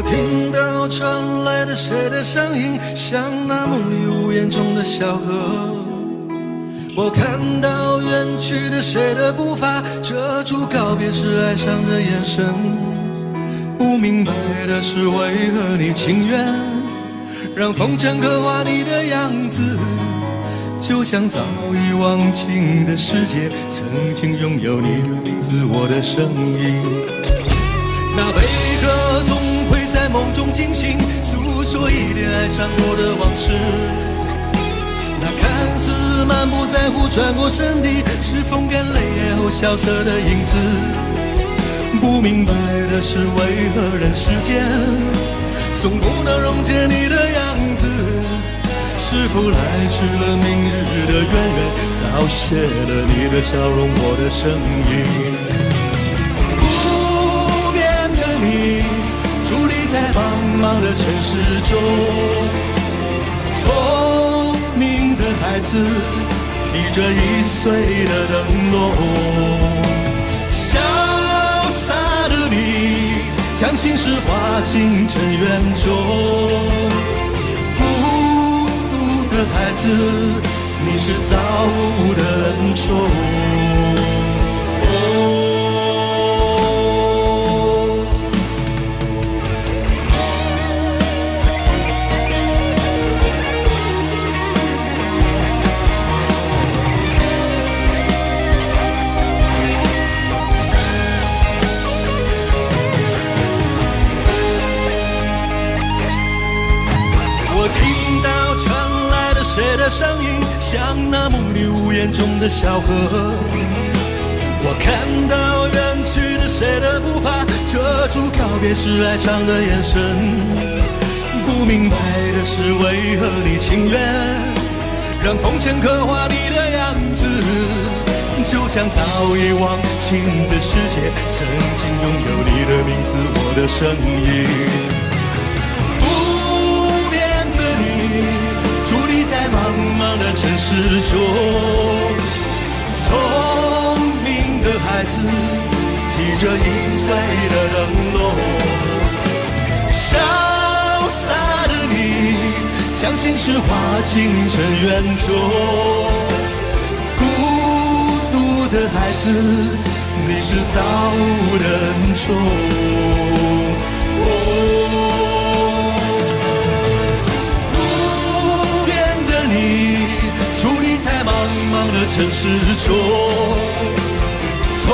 听到传来的谁的声音，像那梦里屋檐中的小河。我看到远去的谁的步伐，遮住告别时哀伤的眼神。不明白的是，为何你情愿让风尘刻画你的样子，就像早已忘情的世界，曾经拥有你的名字，我的声音。那悲歌总会在梦中惊醒，诉说一点爱上过的往事。那看似满不在乎转过身的，是风干泪眼后萧瑟的影子。不明白的是，为何人世间总不能溶解你的样子？是否来迟了明日的渊源，早谢了你的笑容，我的声音。不变的你，伫立在茫茫的城市中，聪明的孩子提着易碎的灯笼，潇洒的你将心事化进尘缘中。孩子，你是造物的恩宠。我听到传来的谁的声音，像那梦里屋檐中的小河。我看到远去的谁的步伐，遮住告别时哀伤的眼神。不明白的是，为何你情愿让风尘刻画你的样子，就像早已忘情的世界，曾经拥有你的名字，我的声音。茫茫的城市中，聪明的孩子提着易碎的灯笼，潇洒的你将心事化进尘缘中。孤独的孩子，你是造物的恩宠。茫茫的城市中，聪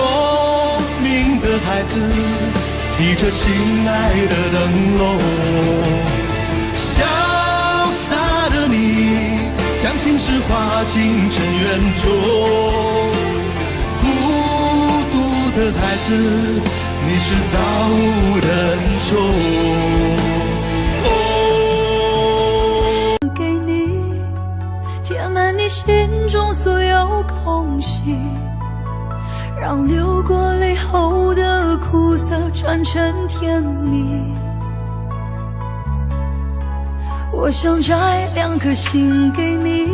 明的孩子提着心爱的灯笼，潇洒的你将心事化进尘缘中。孤独的孩子，你是造物的恩宠。你心中所有空隙，让流过泪后的苦涩转成甜蜜。我想摘2颗心给你，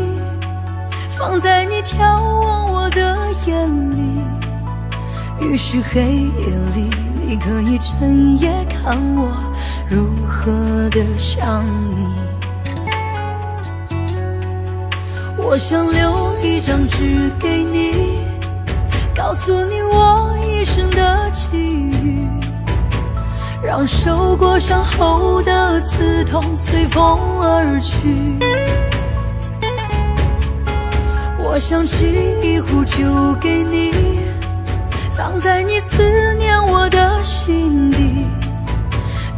放在你眺望我的眼里。于是黑夜里，你可以整夜看我如何的想你。我想留一张纸给你，告诉你我一生的际遇，让受过伤后的刺痛随风而去。我想沏一壶酒给你，放在你思念我的心底，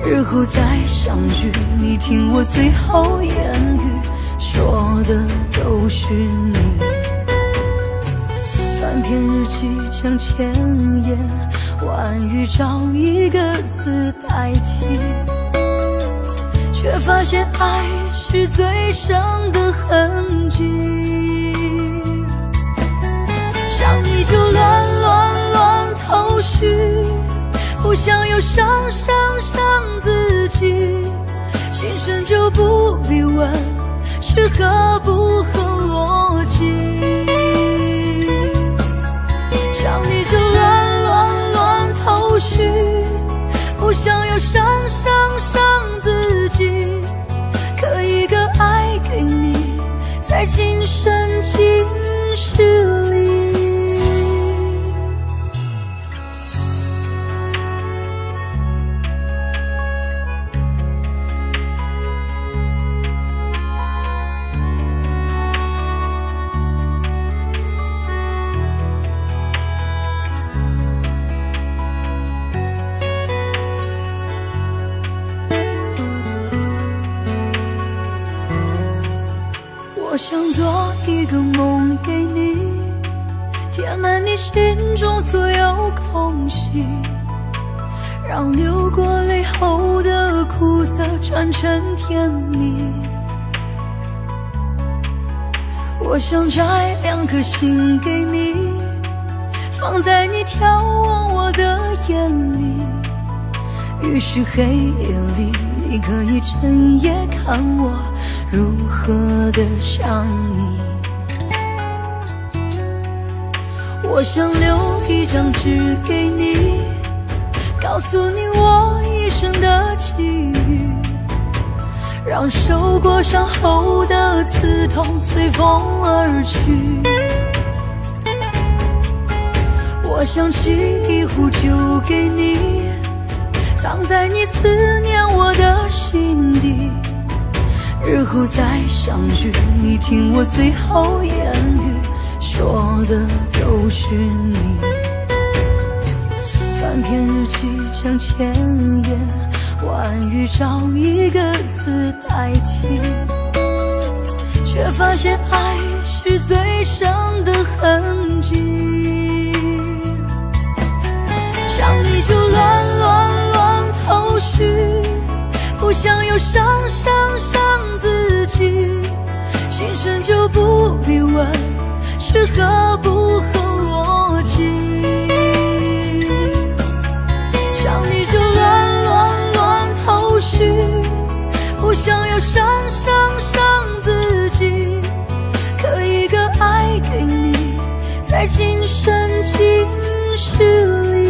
日后再相聚，你听我最后言语，说的都是你。翻篇日记将千言万语找一个字代替，却发现爱是最深的痕迹。想你就乱头绪，不想又伤自己，心生就不必问是合不合逻辑。想你就乱头绪，不想又伤在今生今世里。我想做一个梦给你，填满你心中所有空隙，让流过泪后的苦涩转成甜蜜。我想摘2颗心给你，放在你眺望我的眼里，于是黑夜里你可以整夜看我如何的想你。我想留一张纸给你，告诉你我一生的际遇，让受过伤后的刺痛随风而去。我想沏一壶酒给你，藏在你思念我的心底，日后再相聚，你听我最后言语，说的都是你。翻篇日记将千言万语找一个字代替，却发现爱是最深的痕迹。想你就乱头绪，不想又伤自己，心生就不必问是合不合逻辑。想你就乱头绪，不想又伤自己，刻一个爱给你，在今生今世里。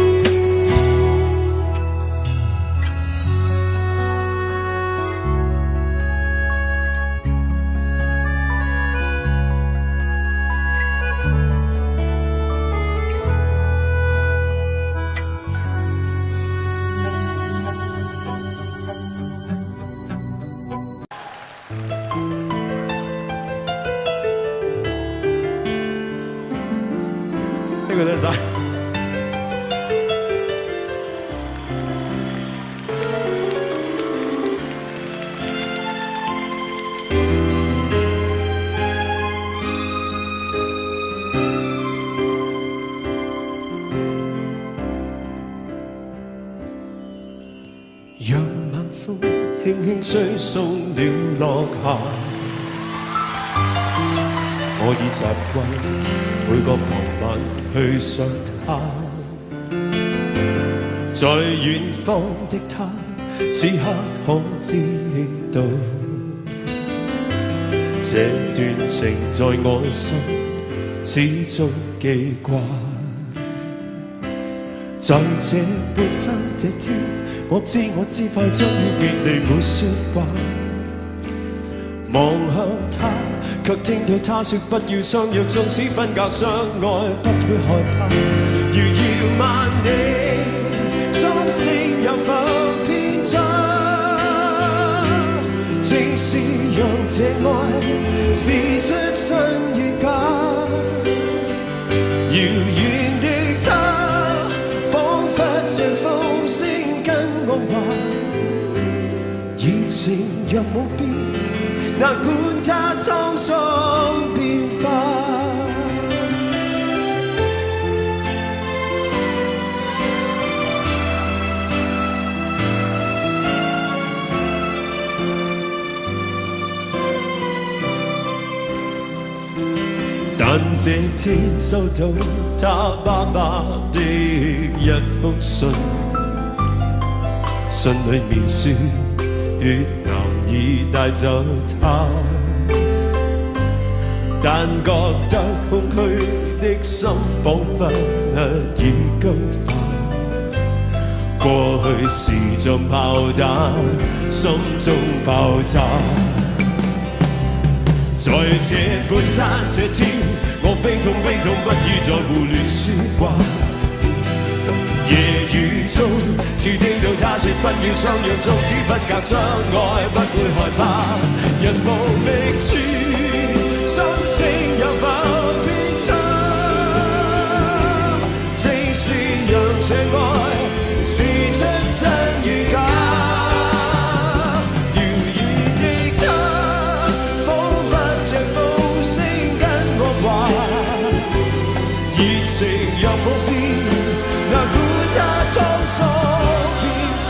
呢個真係晒。讓晚風輕輕吹送了落霞，我已習慣每個傍晚去想他，在遠方的他，此刻可知道，這段情在我心始終記掛。在這半生這天，我知快將要別離沒說話，望向他，卻聽到他說不要相約，縱使分隔相愛，不會害怕。如遙萬里，心聲有否偏差？正是讓這愛試出真與假。遙遠的他，彷彿像風聲跟我話，熱情若冇變，難管它滄桑變化。但這天收到他爸爸的一封信，信裏面說越南已帶走他，但覺得空虛的心彷彿已高化。過去是像炮彈，心中爆炸。在這半山這天，我悲痛不已再胡亂說話。夜雨中，只聽到他說不要相約，縱使分隔障礙，不會害怕。人無覓處，心聲有否偏差？正是讓這愛是出真與假。情若無變，哪管它滄桑變化。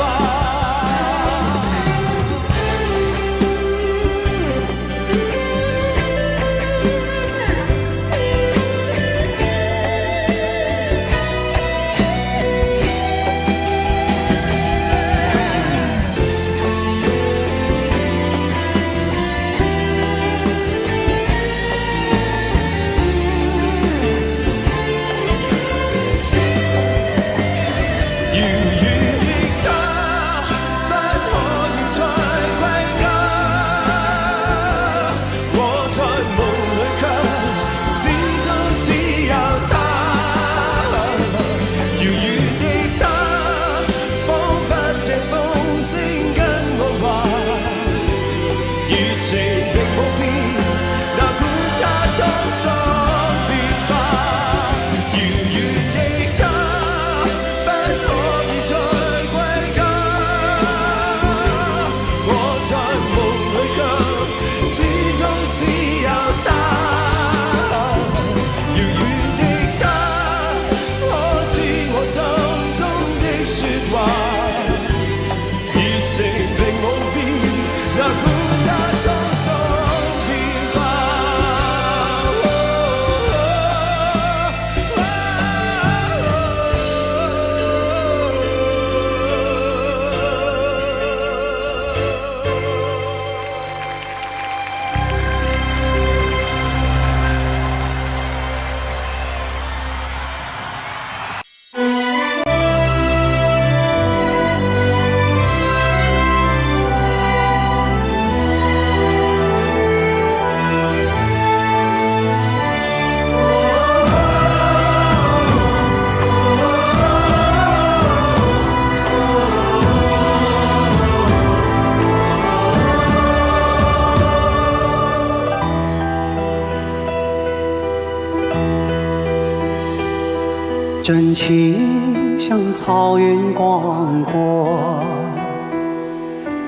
真情像草原广阔，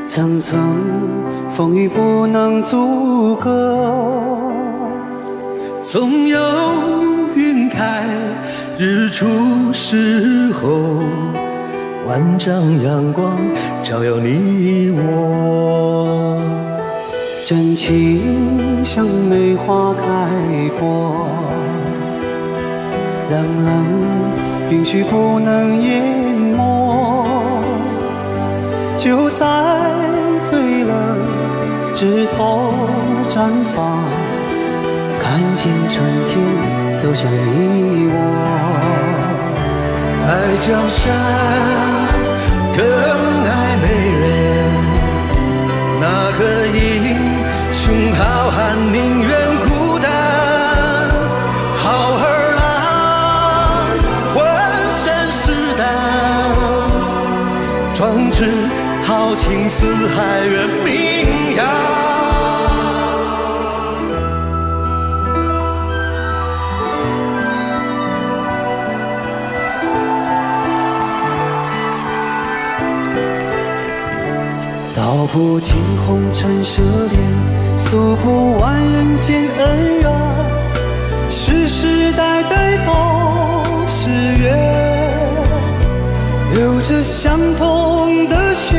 层层风雨不能阻隔。总有云开日出时候，万丈阳光照耀你我。真情像梅花开过，冷冷允许不能淹没，就在最冷枝头绽放，看见春天走向你我。爱江山更爱美人，那个英雄好汉宁愿孤单。好儿郎浑身是胆，壮志豪情四海远名扬。道不尽红尘奢恋，诉不完人间恩怨，世世代代都是缘，流着相同的血，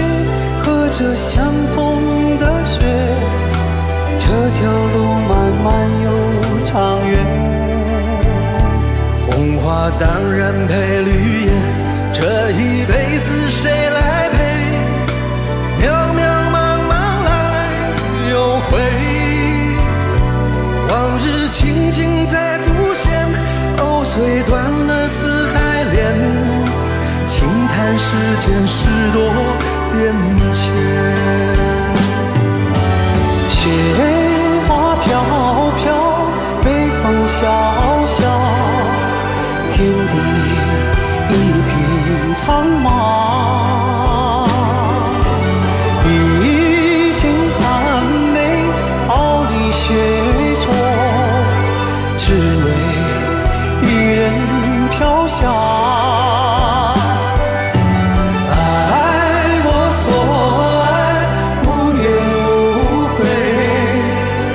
喝着相同的血，这条路漫漫又长远。红花当然配绿叶，这一辈子谁来陪？渺渺茫茫来又回，往日情景再浮现，藕虽断了丝还连，轻叹世间事多变迁。雪花飘苍茫，一剪寒梅傲立雪中，只为一人飘香。爱我所爱，无怨无悔，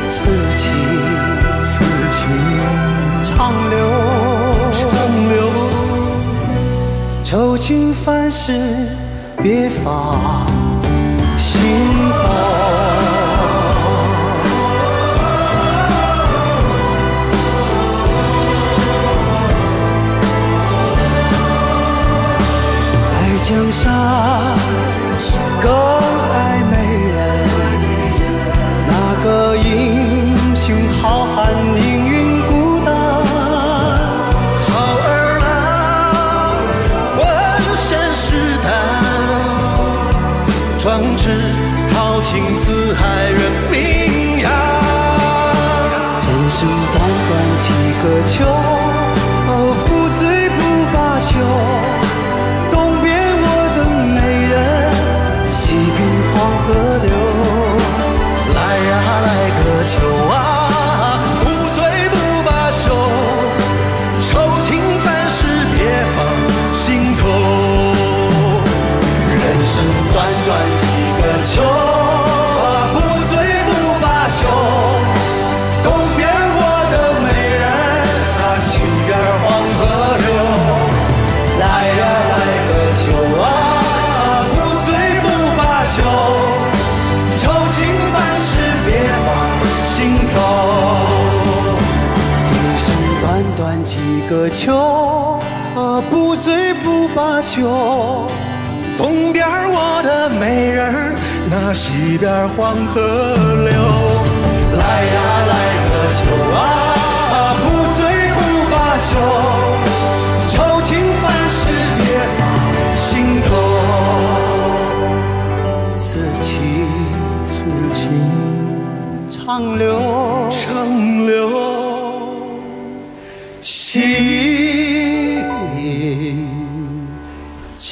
此情长留。愁情烦事别放心头，爱江山更爱美人，那个英雄好汉宁愿孤单。壮志豪情四海人名扬，人生短短几个秋，不醉不罢休。东边我的美人，西边黄河流。来呀来个秋啊，不醉不罢休，愁情烦事别放心头。人生短短几个秋，不醉不罢休。东边我的美人，西边黄河流。来呀来个秋啊，不醉不罢休，愁情烦事别放心头。人生短短几个秋，不醉不罢休。东边我的美人，那西边黄河流。来呀来个秋啊，不醉不罢休，愁情烦事别放心头。此情长留，心间。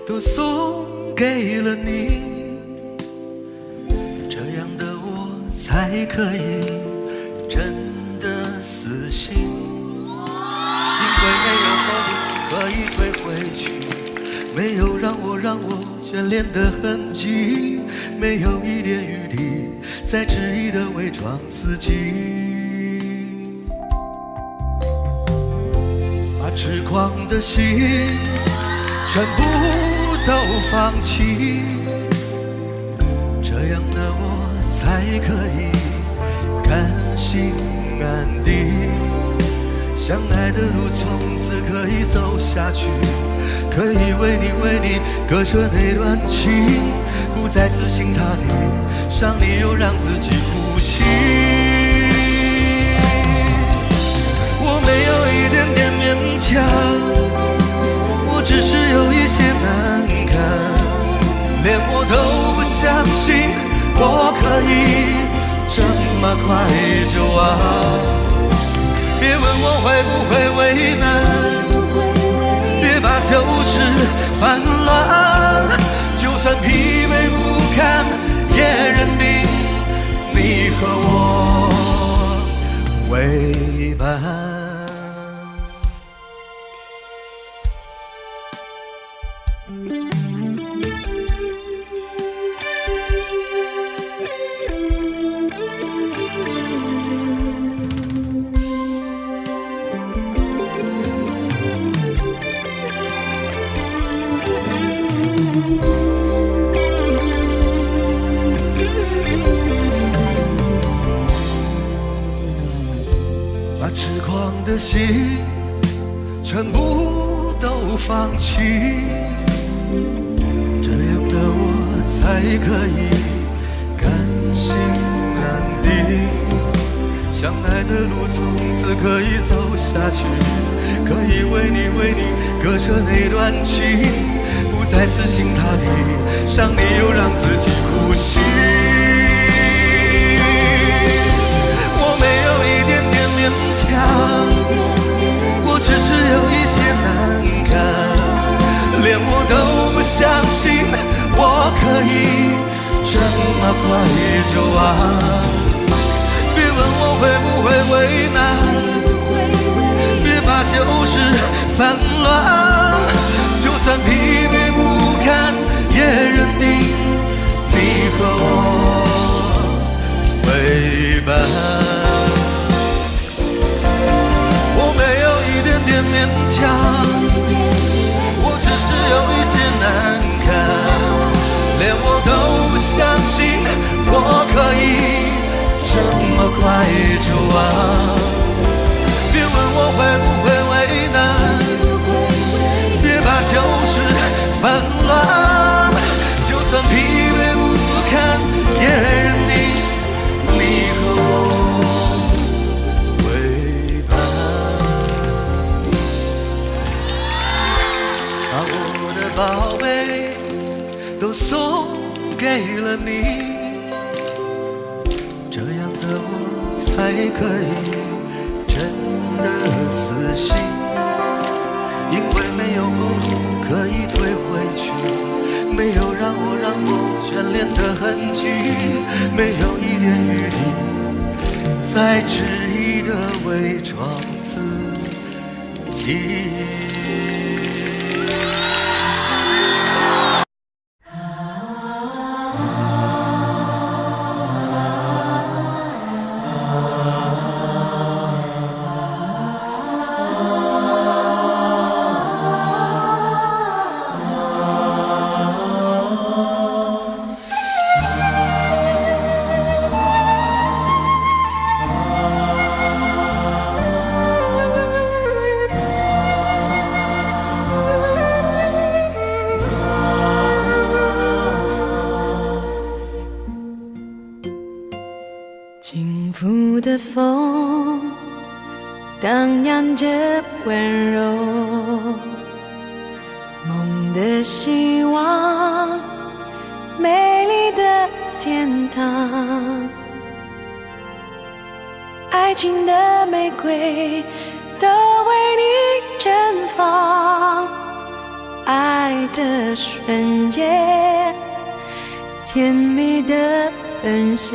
都送给了你，这样的我才可以真的死心。因为没有后路可以退回去，没有让我眷恋的痕迹，没有一点余地再执意的伪装自己，把痴狂的心全部都放弃，这样的我才可以甘心安定。相爱的路从此可以走下去，可以为你割舍那段情，不再死心塌地伤你又让自己负气。我没有一点点勉强，我只是有一些难堪，连我都不相信我可以这么快就忘。别问我会不会为难，别把旧事翻乱，就算疲惫不堪，也认定你和我为伴。把痴狂的心全部都放弃，这样的我才可以甘心安定。相爱的路从此可以走下去，可以为你割舍那段情，不再死心塌地伤你又让自己哭泣。我没有一点点勉强，我只是有一些难堪，连我都不相信我可以这么快就忘。别问我会不会为难，别把旧事翻乱，就算疲惫不堪也认定你和我为伴。我没有一点点勉强，我只是有一些难堪，连我都不相信我可以这么快就忘。别问我会不会为难，别把旧事翻乱，就算疲惫不堪也认定你和我为伴。把我的宝贝都送给了你，这样的我才可以真的死心，因为没有后路可以退回去，没有让我眷恋的痕迹，没有一点余地再执意的伪装自己。轻拂的风荡漾着温柔，梦的希望，美丽的天堂，爱情的玫瑰都为你绽放，爱的瞬间，甜蜜的分享，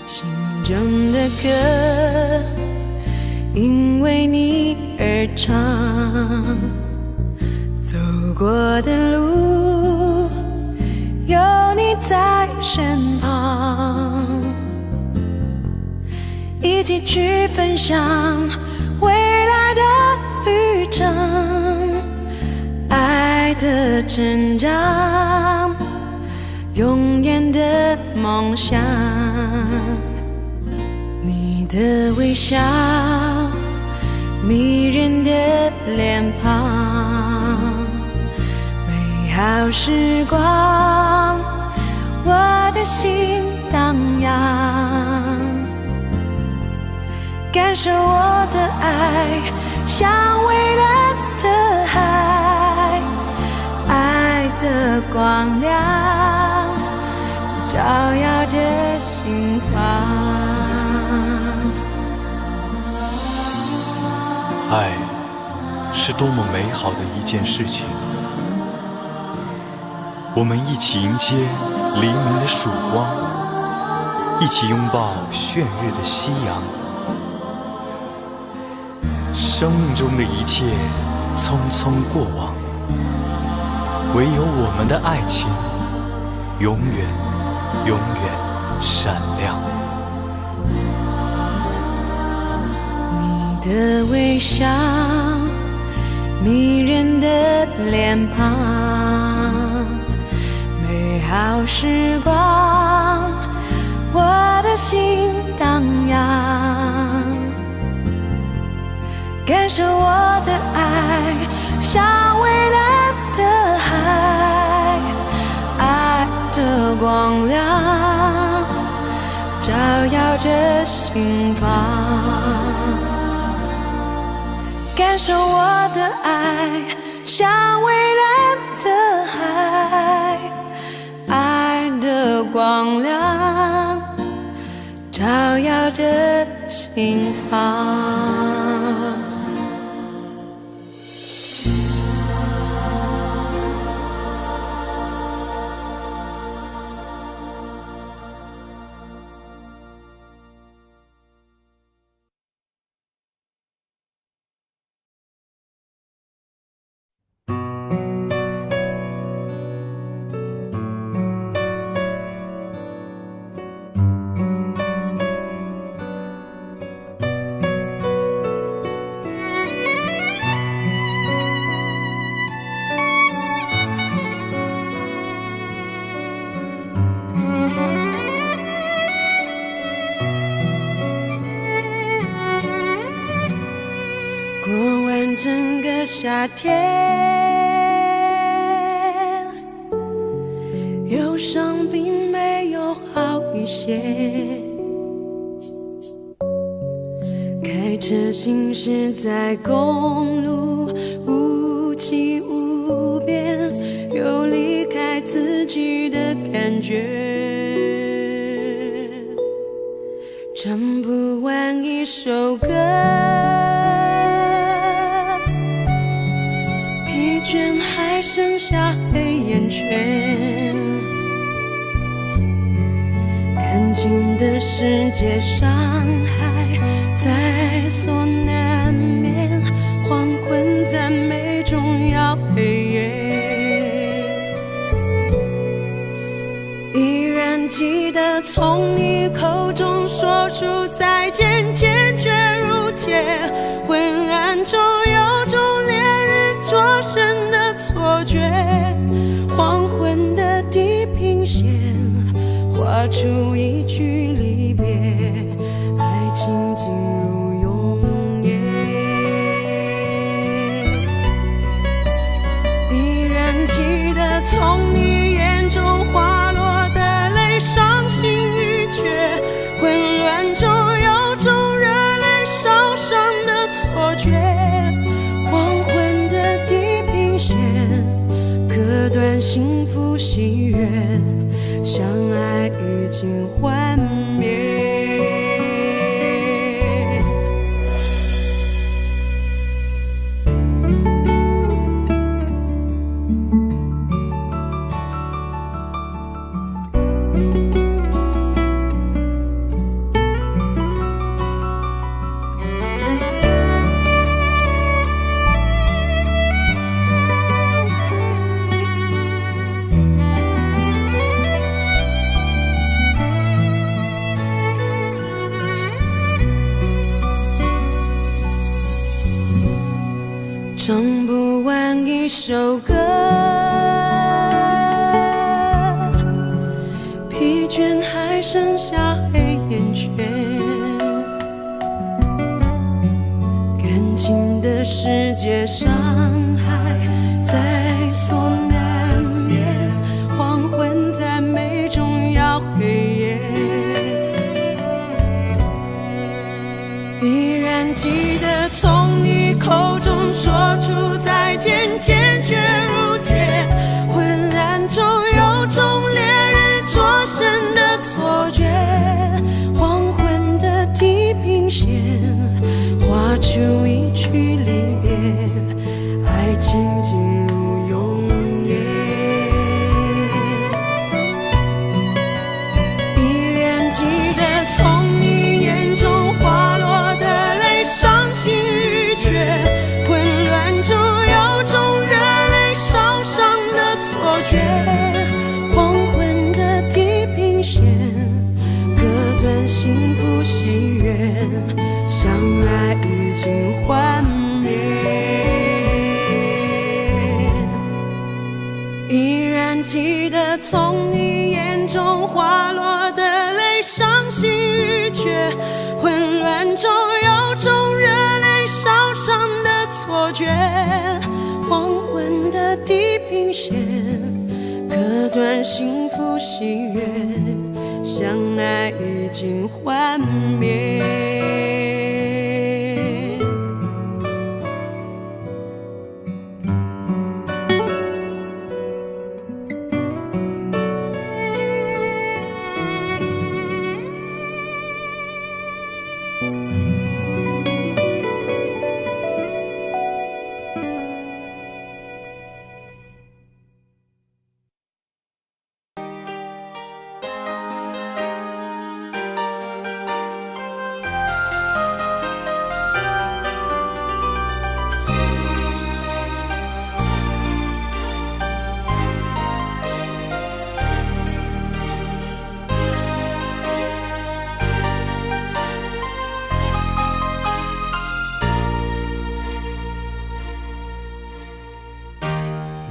心中的歌因为你而唱，走过的路有你在身旁，一起去分享未来的旅程，爱的成长，永远的梦想。你的微笑，迷人的脸庞，美好时光，我的心荡漾，感受我的爱像蔚蓝的海，爱的光亮照耀着心房。爱是多么美好的一件事情，我们一起迎接黎明的曙光，一起拥抱炫日的夕阳。生命中的一切匆匆过往，唯有我们的爱情永远永远闪亮。你的微笑，迷人的脸庞，美好时光，我的心荡漾，感受我的爱，像蔚蓝的海，爱的光亮照耀着心房。感受我的爱，像蔚蓝的海，爱的光亮照耀着心房。过完整个夏天，忧伤并没有好一些。开车行驶在公路，无际无边，有离开自己的感觉。唱不完一首歌，疲倦还剩下黑眼圈，感情的世界伤害在所难免，黄昏赞美中要黑夜。依然记得从你口中说出再见，坚决如铁，昏暗中有种烈日灼身的错觉，黄昏的地平线画出一句离别，爱情进入永夜。依然记得从你眼中滑落的泪，伤心欲绝，混乱中有种热泪烧伤的错觉，黄昏的地平线割断幸福喜悦，相爱已经幻灭。唱不完一首歌，疲倦还剩下黑眼圈，感情的世界伤害在所难免，黄昏在美中要黑夜。依然记得从你口中说出再见，坚决如铁，昏暗中有种烈日灼身的错觉，黄昏的地平线画出一句离别，爱情进入永夜。依然记得从你眼中滑落的泪，伤心欲绝，混乱中有种热泪烧伤的错觉，黄昏的地平线割断幸福喜悦，相爱已经幻灭。依然记得从你眼中滑落的泪，伤心欲绝，混乱中有种热泪烧伤上的错觉，黄昏的地平线，割断幸福喜悦，相爱已经幻灭。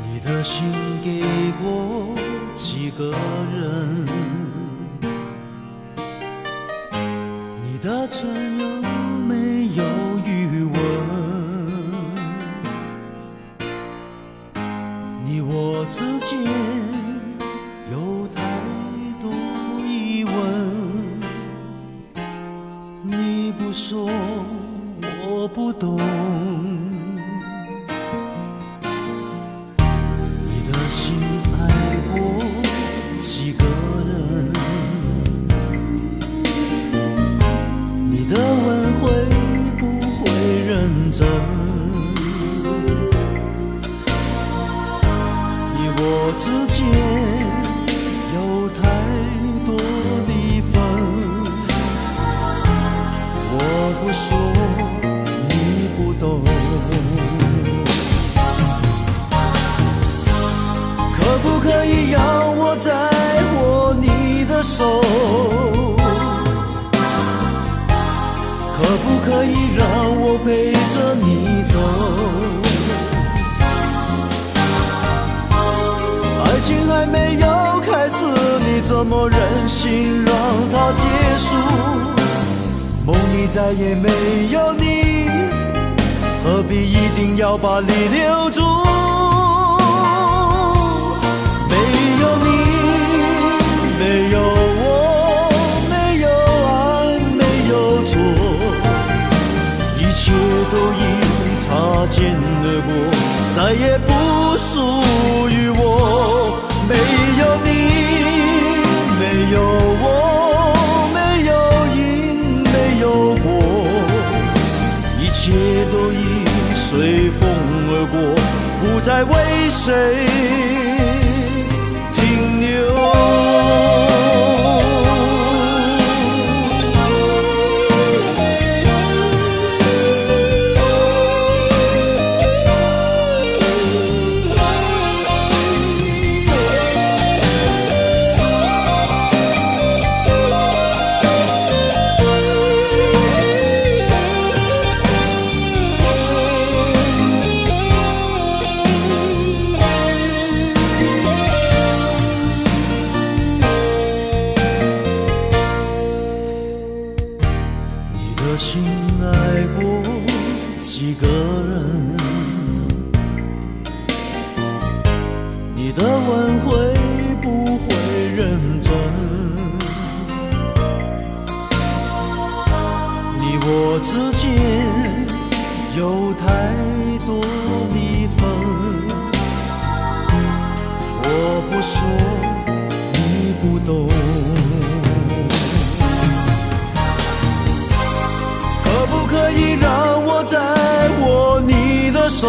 你的心给过几个人？你的唇有没有余温？你我之间有太多疑问，你不说我不懂。几个人，你的吻会不会认真？你我之间有太多离分，我不说你不懂。可不可以让我再握你的手？可不可以让我陪着你走？爱情还没有开始，你怎么忍心让它结束？梦里再也没有你，何必一定要把你留住？没有我，没有爱，没有错，一切都已擦肩而过，再也不属于我。没有你，没有我，没有因，没有果，一切都已随风而过，不再为谁停留。心爱过几个人？你的吻会不会认真？你我之间有太多离分，我不说你不懂。可不可以让我再握你的手？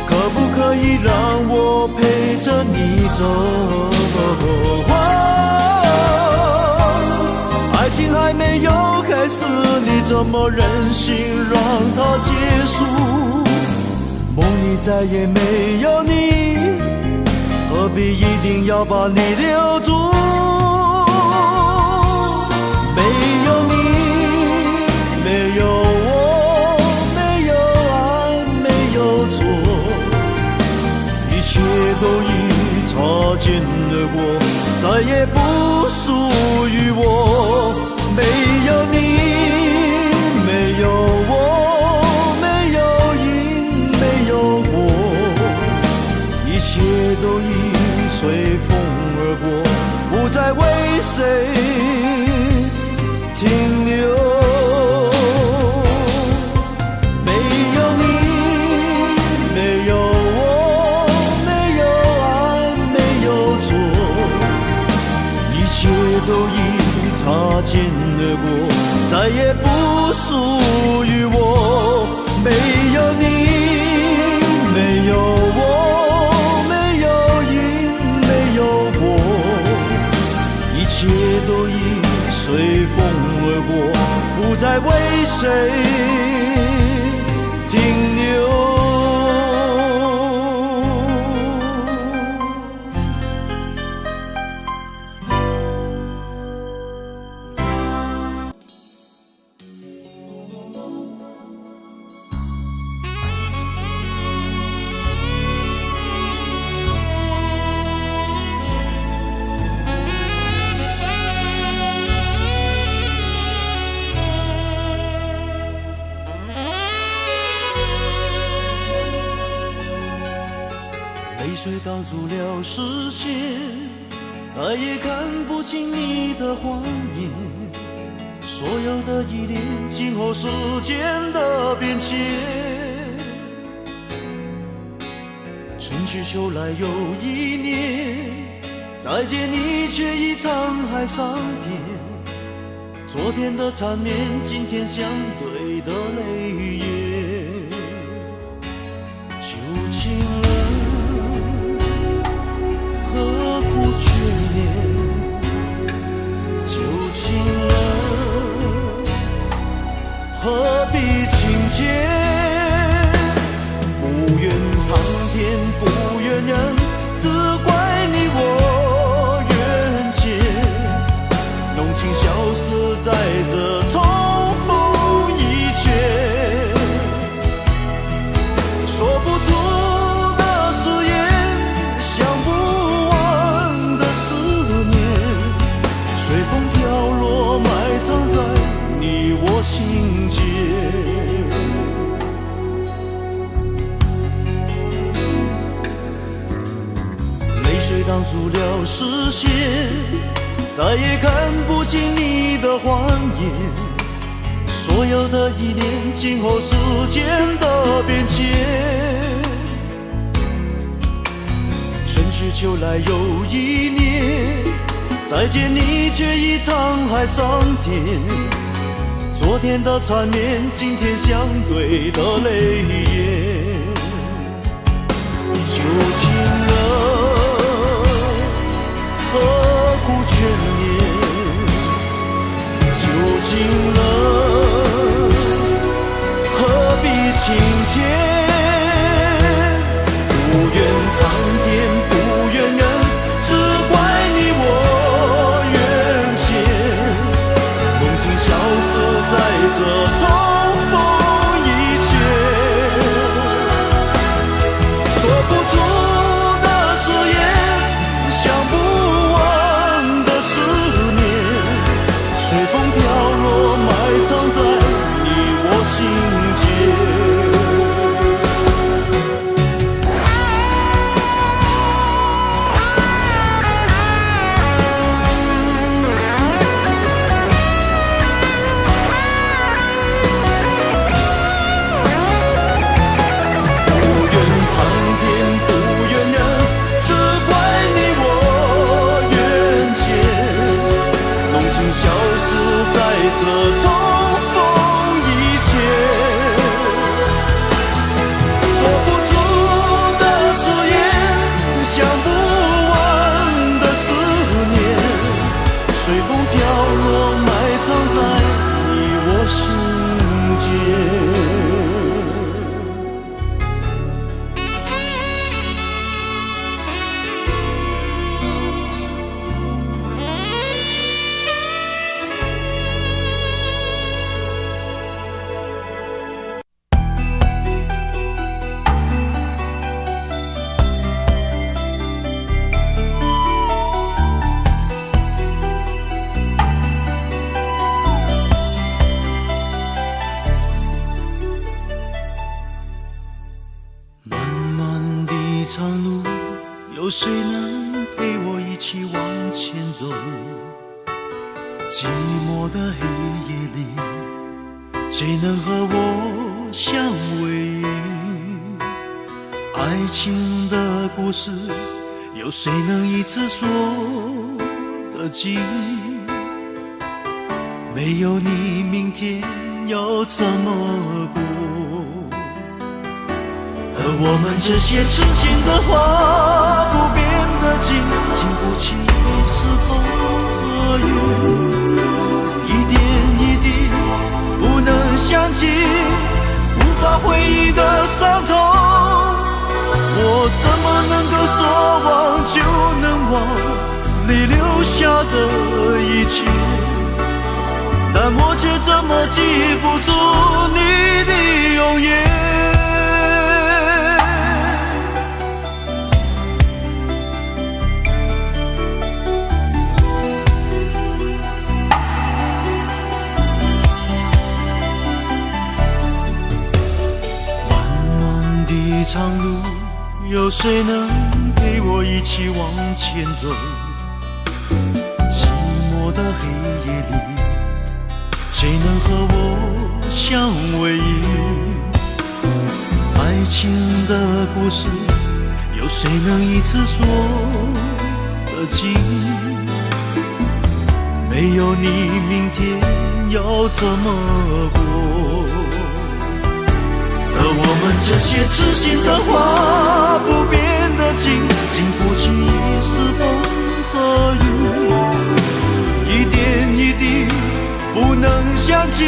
可不可以让我陪着你走？爱情还没有开始，你怎么忍心让它结束？梦里再也没有你，何必一定要把你留住？没有你，没有我，没有爱，没有错，一切都已擦肩而过，再也不属于我。没有你，切都已随风而过，不再为谁停留。没有你，没有我，没有爱，没有错，一切都已擦肩而过，再也不属于我。没有你，没有我，没有赢，没有过，一切都已随风而过，不再为谁停留。泪水挡住了视线，再也看不清你的谎言。所有的依恋，静候时间的变迁。春去秋来又一年，再见你却已沧海桑田。昨天的缠绵，今天相对的泪眼。旧情人何苦眷恋？旧情人何必情结？不怨苍天，不怨人，只怪你我缘浅。浓情消失在这重逢一瞥，说不出的誓言，想不完的思念，随风飘落，埋藏在你我心间。泪水挡住了视线，再也看不清你的谎言。所有的依恋，静候时间的变迁。春去秋来又一年，再见你却已沧海桑田。昨天的缠绵，今天相对的泪眼。旧情人何苦眷恋？旧情人何必情结？不怨苍天，不怨人，只怪你我缘浅。浓情消失在这重逢一瞥，有谁能陪我一起往前走？寂寞的黑夜里，谁能和我相偎？爱情的故事，有谁能一次说得尽？没有你，明天要怎么过？而我们这些痴心的话不变的经，经不起是风和雨，一点一滴不能想起，无法回忆的伤痛。我怎么能够说忘就能忘你留下的一切？但我却怎么记不住你的容颜。长路，有谁能陪我一起往前走？寂寞的黑夜里，谁能和我相偎？爱情的故事，有谁能一次说得尽？没有你，明天要怎么过？而我们这些痴心的话不变的经，经不起一时风和雨，一点一滴不能想起，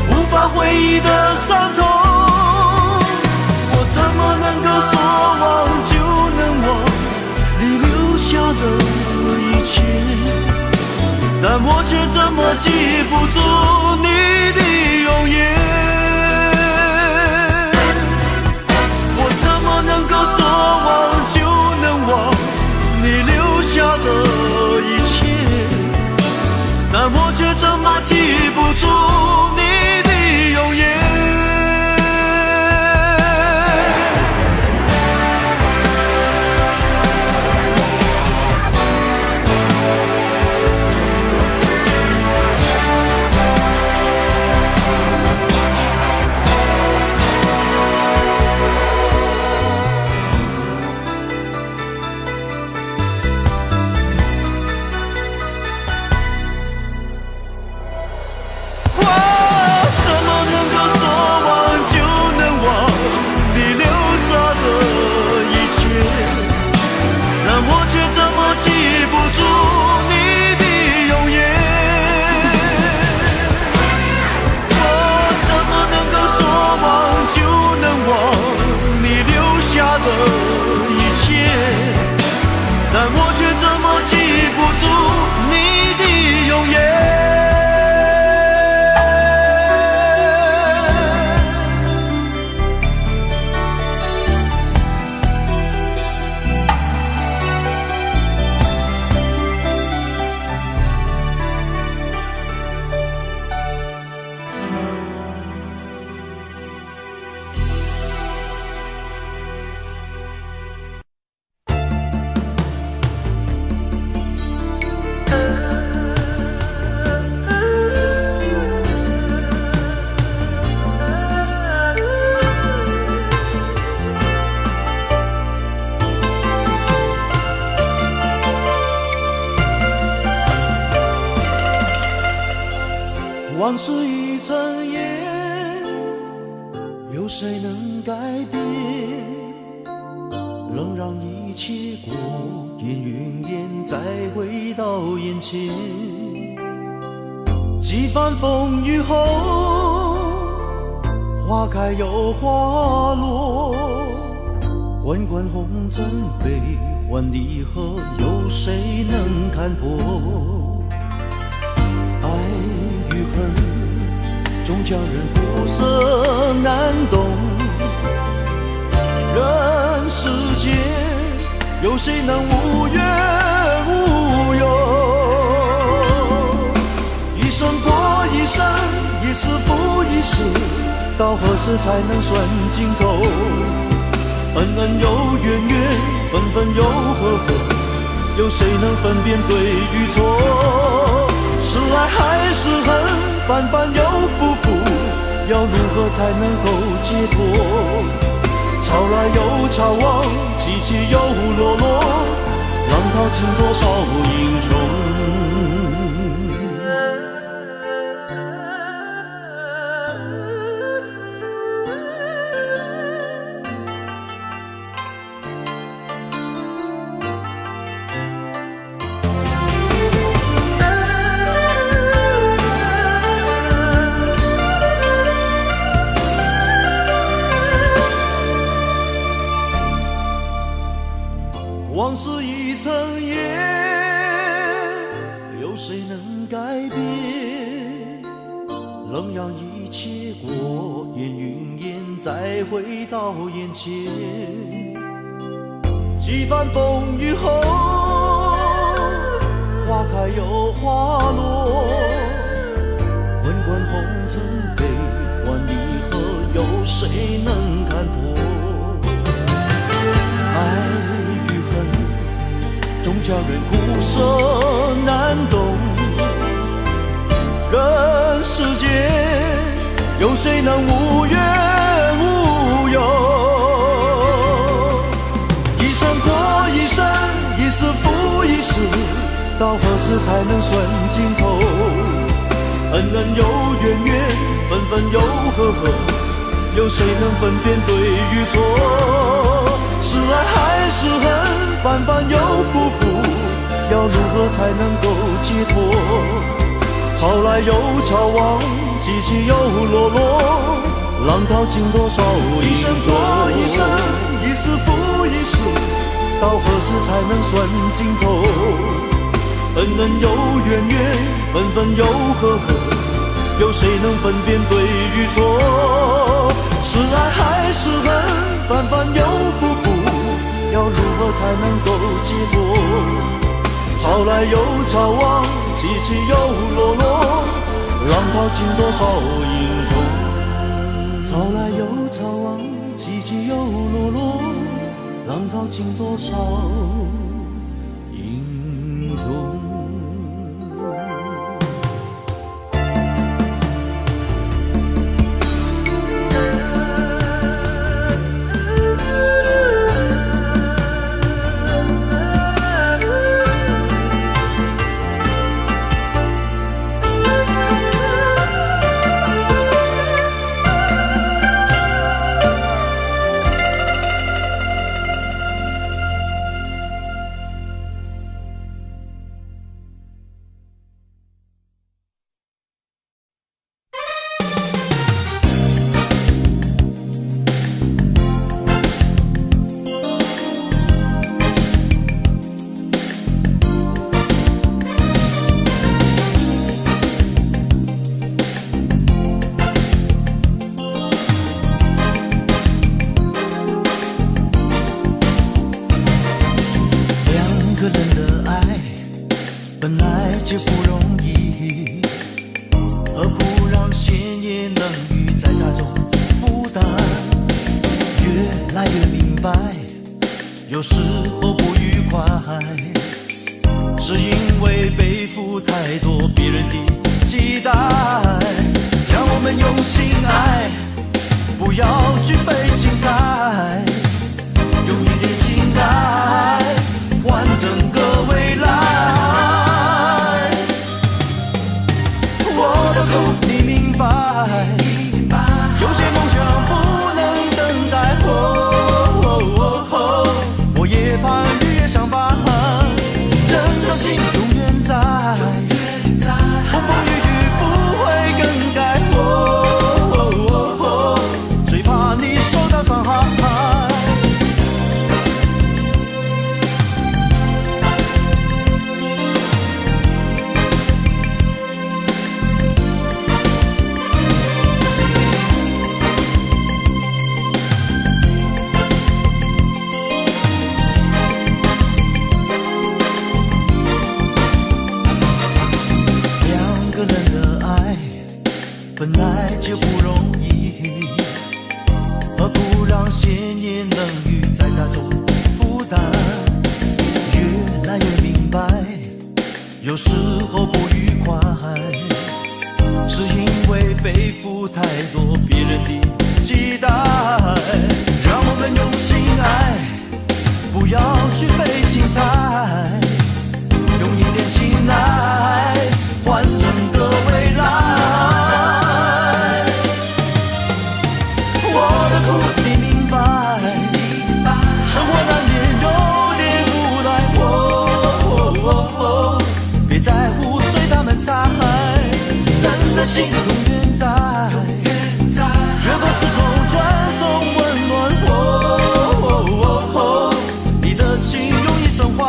无法回忆的伤痛。我怎么能够说忘就能忘你留下的一切？但我却怎么记不住你的容颜？能够说忘就能忘你留下的一切，但我却怎么记不住你的容颜？往事已成烟，有谁能改变？仍让一切过眼云烟，再回到眼前。几番风雨后，花开又花落，滚滚红尘悲欢离合，有谁能看破？与恨终将人苦涩难懂，人世间有谁能无怨无忧？一生过一生，一世复一世，到何时才能算尽头？恩恩又怨怨，分分又合合，有谁能分辨对与错？是爱还是恨，反反又复复，要如何才能够解脱？潮来又潮往，起起又落落，浪淘尽多少英雄？往事已成烟，有谁能改变？仍让一切过眼云烟，再回到眼前。几番风雨后，花开又花落，滚滚红尘悲欢离合，有谁能看破？爱终叫人苦涩难懂，人世间有谁能无怨无尤？一生过一生，一世复一世，到何时才能算尽头？恩恩又怨怨，分分又合合，有谁能分辨对与错？是爱还是恨，反反又复复，要如何才能够解脱？潮来又潮往，起起又落落，浪淘尽多少英雄？一生过一生，一世复一世，到何时才能算尽头？恩恩又怨怨，分分又合合，有谁能分辨对与错？是爱还是恨，反反又复复，要如何才能够解脱？潮来又潮往，起起又落落，浪淘尽多少英雄？潮来又潮往，起起又落落，浪淘尽多少英雄？有时候不愉快，是因为背负太多别人的期待。让我们用心爱，不要惧费心裁，用一点心态换整个未来。我的苦你明白，有些梦想不能等待。我也盼日月相伴，真的心永远在，风风雨雨不会更改。最怕你受到伤害。本来就不容易，何不让闲言冷语在家中负担？时候不愉快，是因为背负太多别人的期待。让我们用心爱，不要去费心猜，用一点心来换整个未来。我的苦你明白，生活难免有点无奈。别在乎随他们猜，真的心永远在，越过时空传送温暖。你的情用一生花。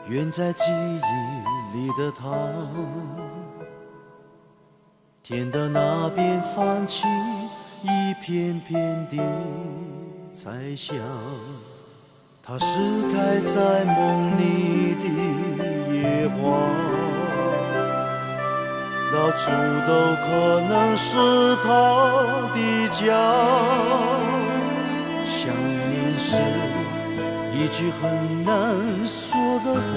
远在记忆里的他，天的那边泛起一片片的彩霞，它是开在梦里的野花，到处都可能是他的家。想念是一句很难说的话，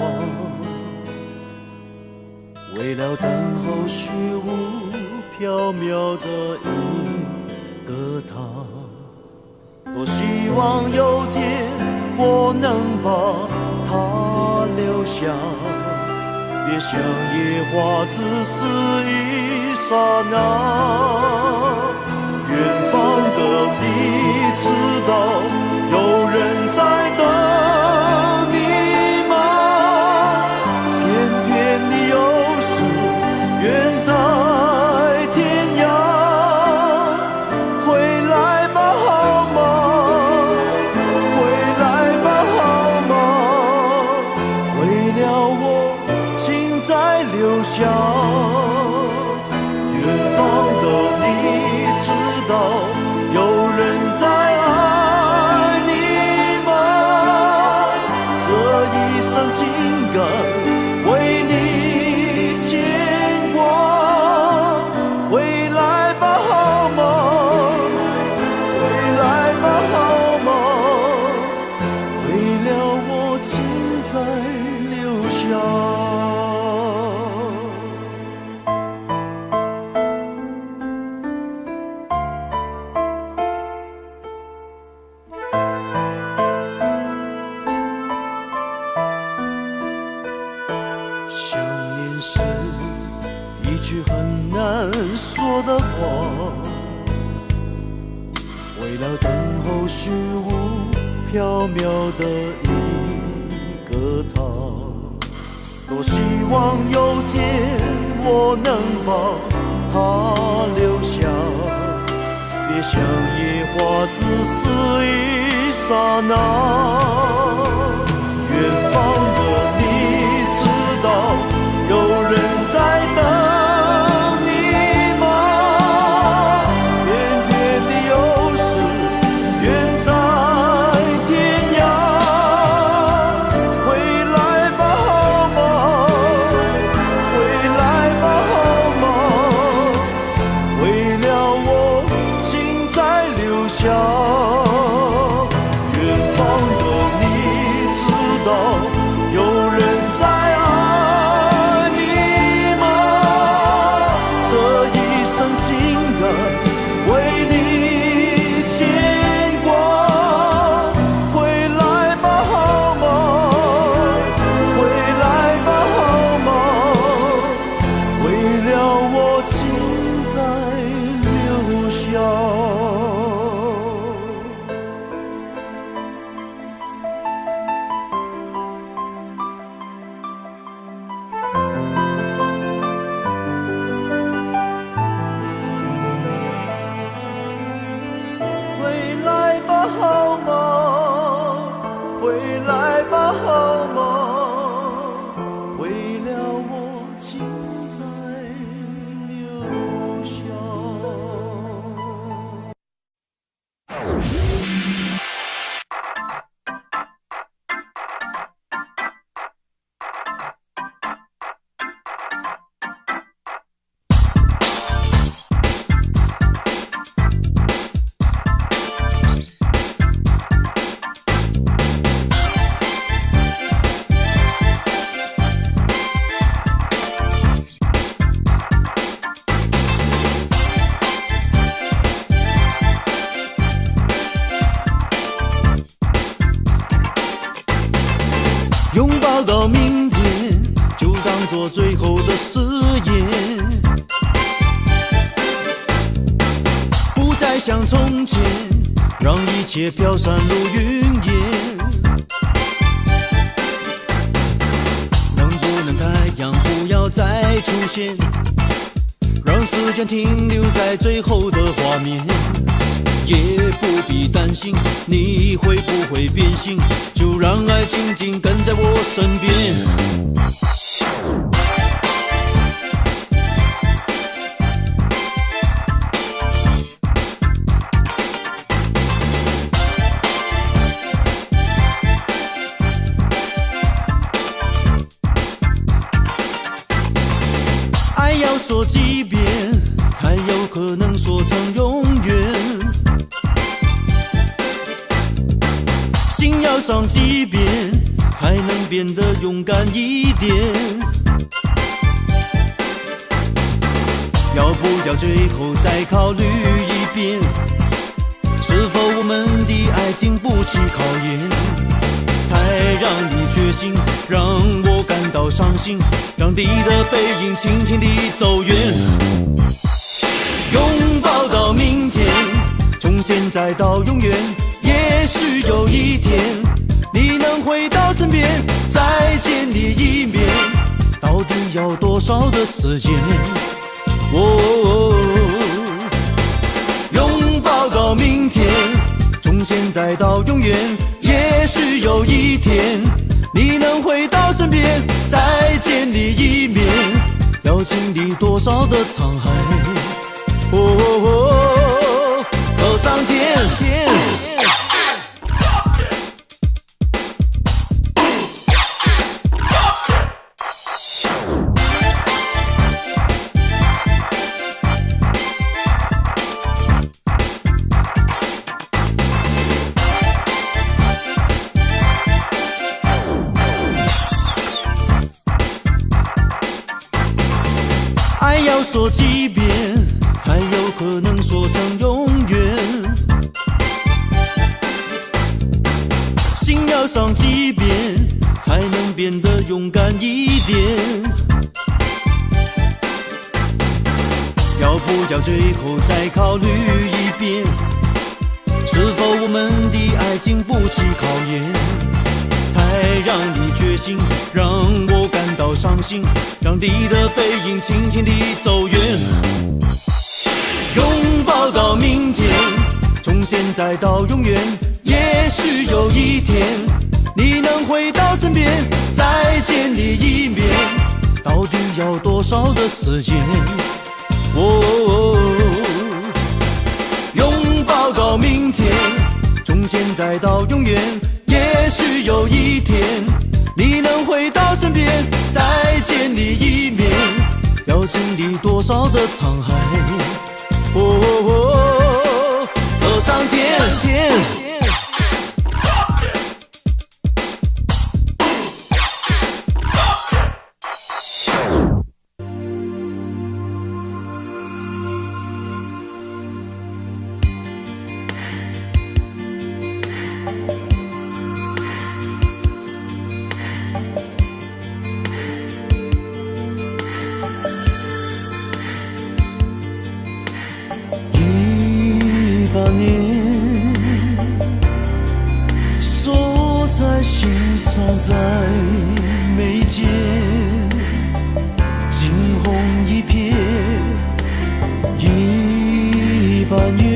为了等候虚无缥缈的一个他，多希望有天我能把它留下，别像野花只是一刹那。远方的你知道有人在等你吗？偏偏你又是远在天涯，回来吧好吗？回来吧好吗？为了我请再留下。远方的你知道有人在爱你吗？这一生情感为你牵挂，回来吧好吗？回来吧好吗？为了我请再留下。想念是一句很难说的话，为了等候虚无缥缈的一个他。多希望有天我能把它留下，别像野花自死一刹那。远方的你知道有人在等你吗？偏偏你又是远在天涯。回来吧好吗？回来吧好吗？为了我请再留下。远方的你知道有人在爱你吗？这一生情感为你牵挂。回来吧好吗？回来吧好吗？为了我请再留下。回来吧好吗？回来吧好吗？为了我请再留下。拥抱到明天，就当作最后的誓言，不再像从前，让一切飘散如云烟。能不能太阳不要再出现，让时间停留在最后的画面？也不必担心你会不会变心，就让爱静静跟在我身边。爱要说几遍，才有可能说成永远。心要伤几遍，才能变得勇敢一点。要不要最后再考虑一遍，是否我们的爱经不起考验，才让你决心，让我感到伤心，让你的背影轻轻地走远。拥抱到明天，从现在到永远，也许有一天你能回到身边，再见你一面，到底要多少的时间？拥抱到明天，从现在到永远，也许有一天你能回到身边，再见你一面，要经历多少的沧海？走上天。爱要说几遍，才有可能说成永远。心要伤几遍，才能变得勇敢一点。要不要最后再考虑一遍，是否我们的爱经不起考验，才让你决心让我感到伤心，让你的背影轻轻地走远。拥抱到明天，从现在到永远，也许有一天你能回到身边，再见你一面，到底要多少的时间？拥抱到明天，从现在到永远，也许有一天你能回到身边，再见你一面，要经历多少的沧海？和上天。100年锁在心上，在眉间，惊鸿一瞥100年，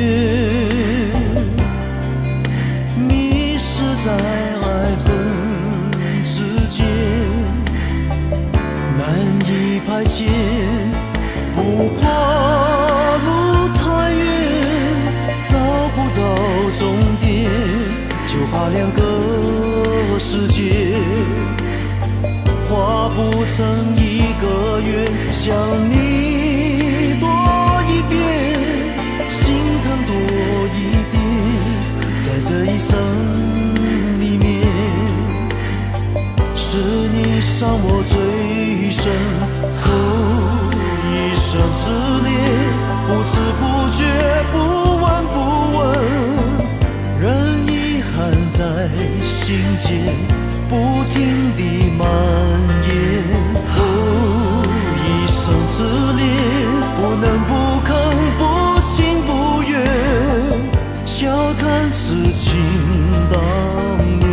迷失在爱恨之间，难以排遣，不怕路太远，找不到终点，就怕两个世界画不成一个圆。想你多一遍，心疼多一点，在这一生里面，是你伤我最深。一生之恋，不知不觉，不闻不问，任遗憾在心间不停地蔓延。一生之恋，不能不吭，不情不愿，笑看痴情当年。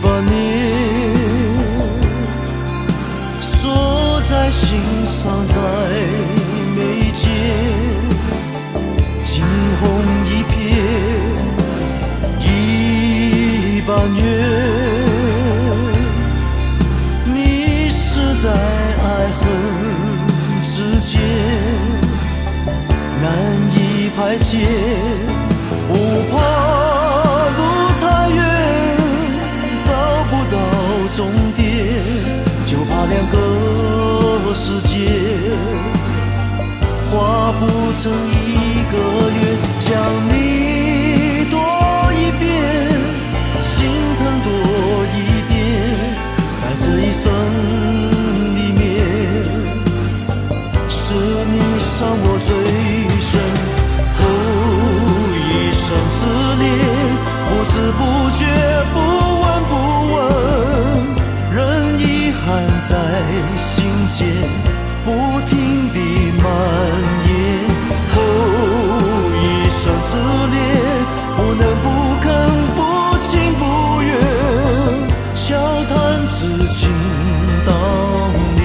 100年锁在心上，在眉间，惊鸿一瞥100年，迷失在爱恨之间，难以排遣，不怕终点，就怕两个世界画不成一个圆。想你多一遍，心疼多一点，在这一生里面，是你伤我最深。一生之恋，不知不觉，不闻不问，任遗憾在心间不停地蔓延。一生之恋，不能不吭，不情不愿，笑谈痴情当年。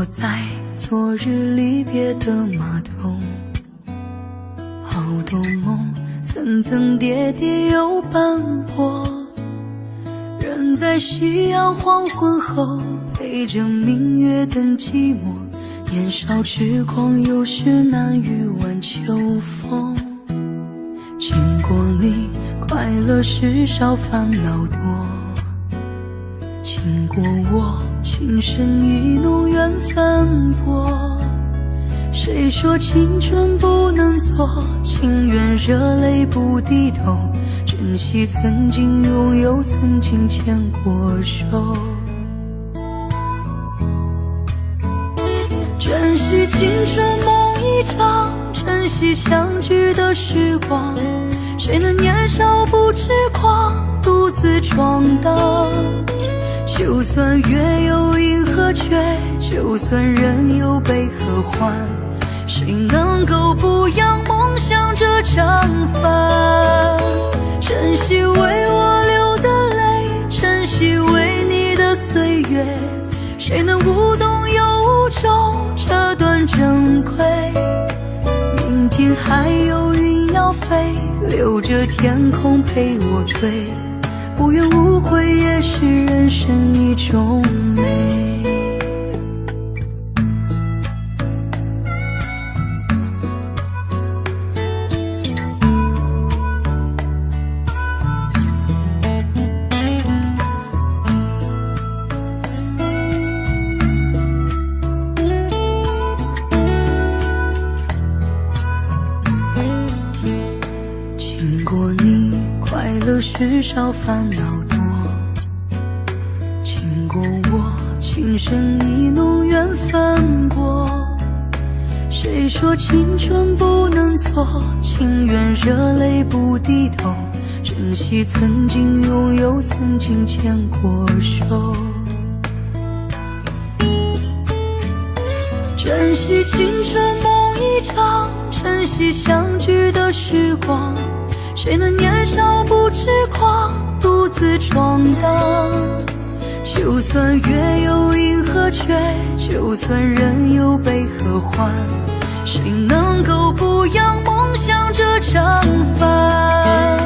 在昨日离别的码头，好多梦层层叠叠又斑驳，人在夕阳黄昏后陪着明月等寂寞，年少痴狂有时难御晚秋风。经过你快乐时少烦恼多，经过我情深意浓缘分薄。谁说青春不能错，情愿热泪不低头，珍惜曾经拥有，曾经牵过手。珍惜青春梦一场，珍惜相聚的时光，谁能年少不痴狂，独自闯荡。就算月有阴和缺，就算人有悲和欢，谁能够不扬梦想这张帆？珍惜为我流的泪，珍惜为你的岁月，谁能无动又无衷这段珍贵？明天还有云要飞，留着天空陪我追，无怨无悔也是人生一种美。经过你快乐时少烦恼多，经过我情深意浓缘分薄。谁说青春不能错，情愿热泪不低头，珍惜曾经拥有，曾经牵过手。珍惜青春梦一场，珍惜相聚的时光，谁能年少不痴狂，独自闯荡。就算月有阴和缺，就算人有悲和欢，谁能够不扬梦想这张帆？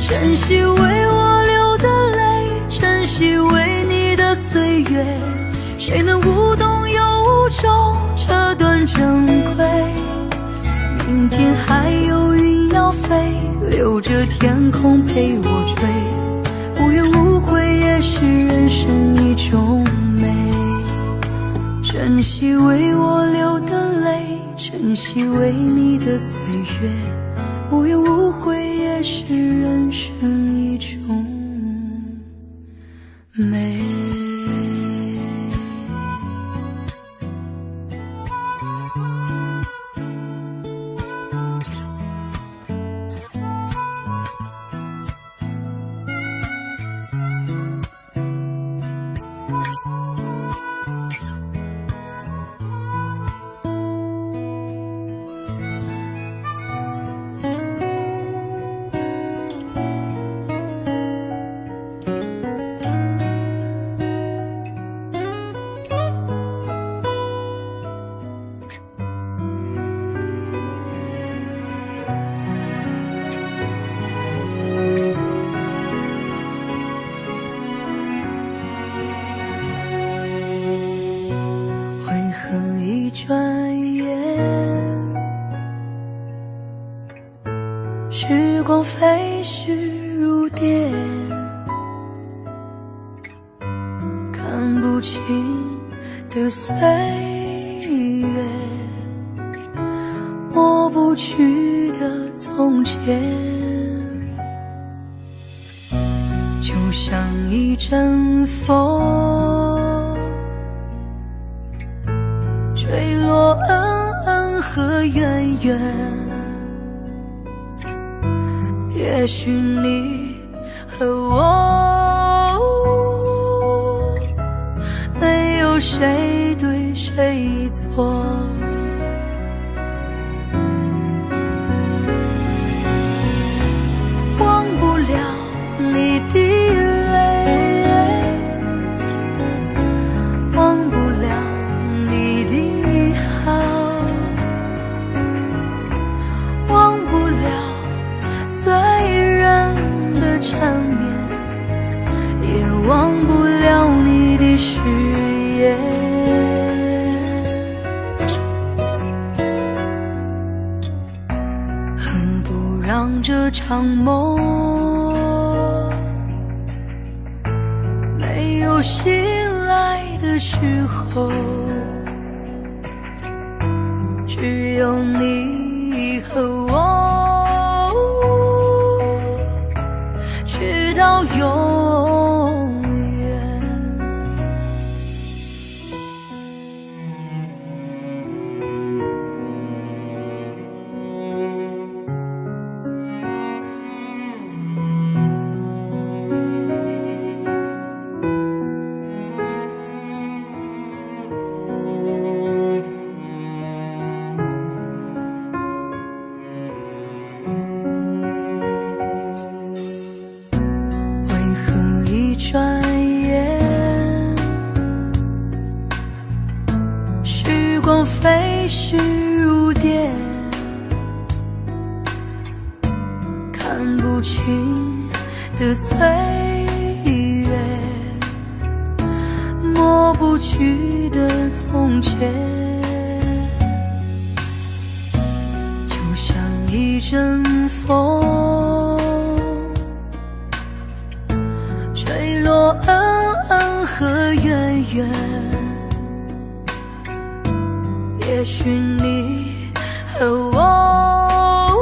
珍惜为我流的泪，珍惜为你的岁月，谁能无动又无衷这段珍贵？明天还有云要飞，留着天空陪我追，无怨无悔也是人生一种美。珍惜为我流的泪，珍惜为你的岁月，无怨无悔也是人生一种美。一转眼，时光飞逝如电，看不清的岁月，抹不去的从前，就像一阵风，坠落恩恩和怨怨。也许你和我没有谁对谁错，忘不了你的泪，忘不了你忘不了你的誓言。何不让这场梦没有醒来的时候，只有你和我，直到永远。转眼，时光飞逝如电，看不清的岁月，抹不去的从前，就像一阵风，吹落恩恩和怨怨。也许你和我，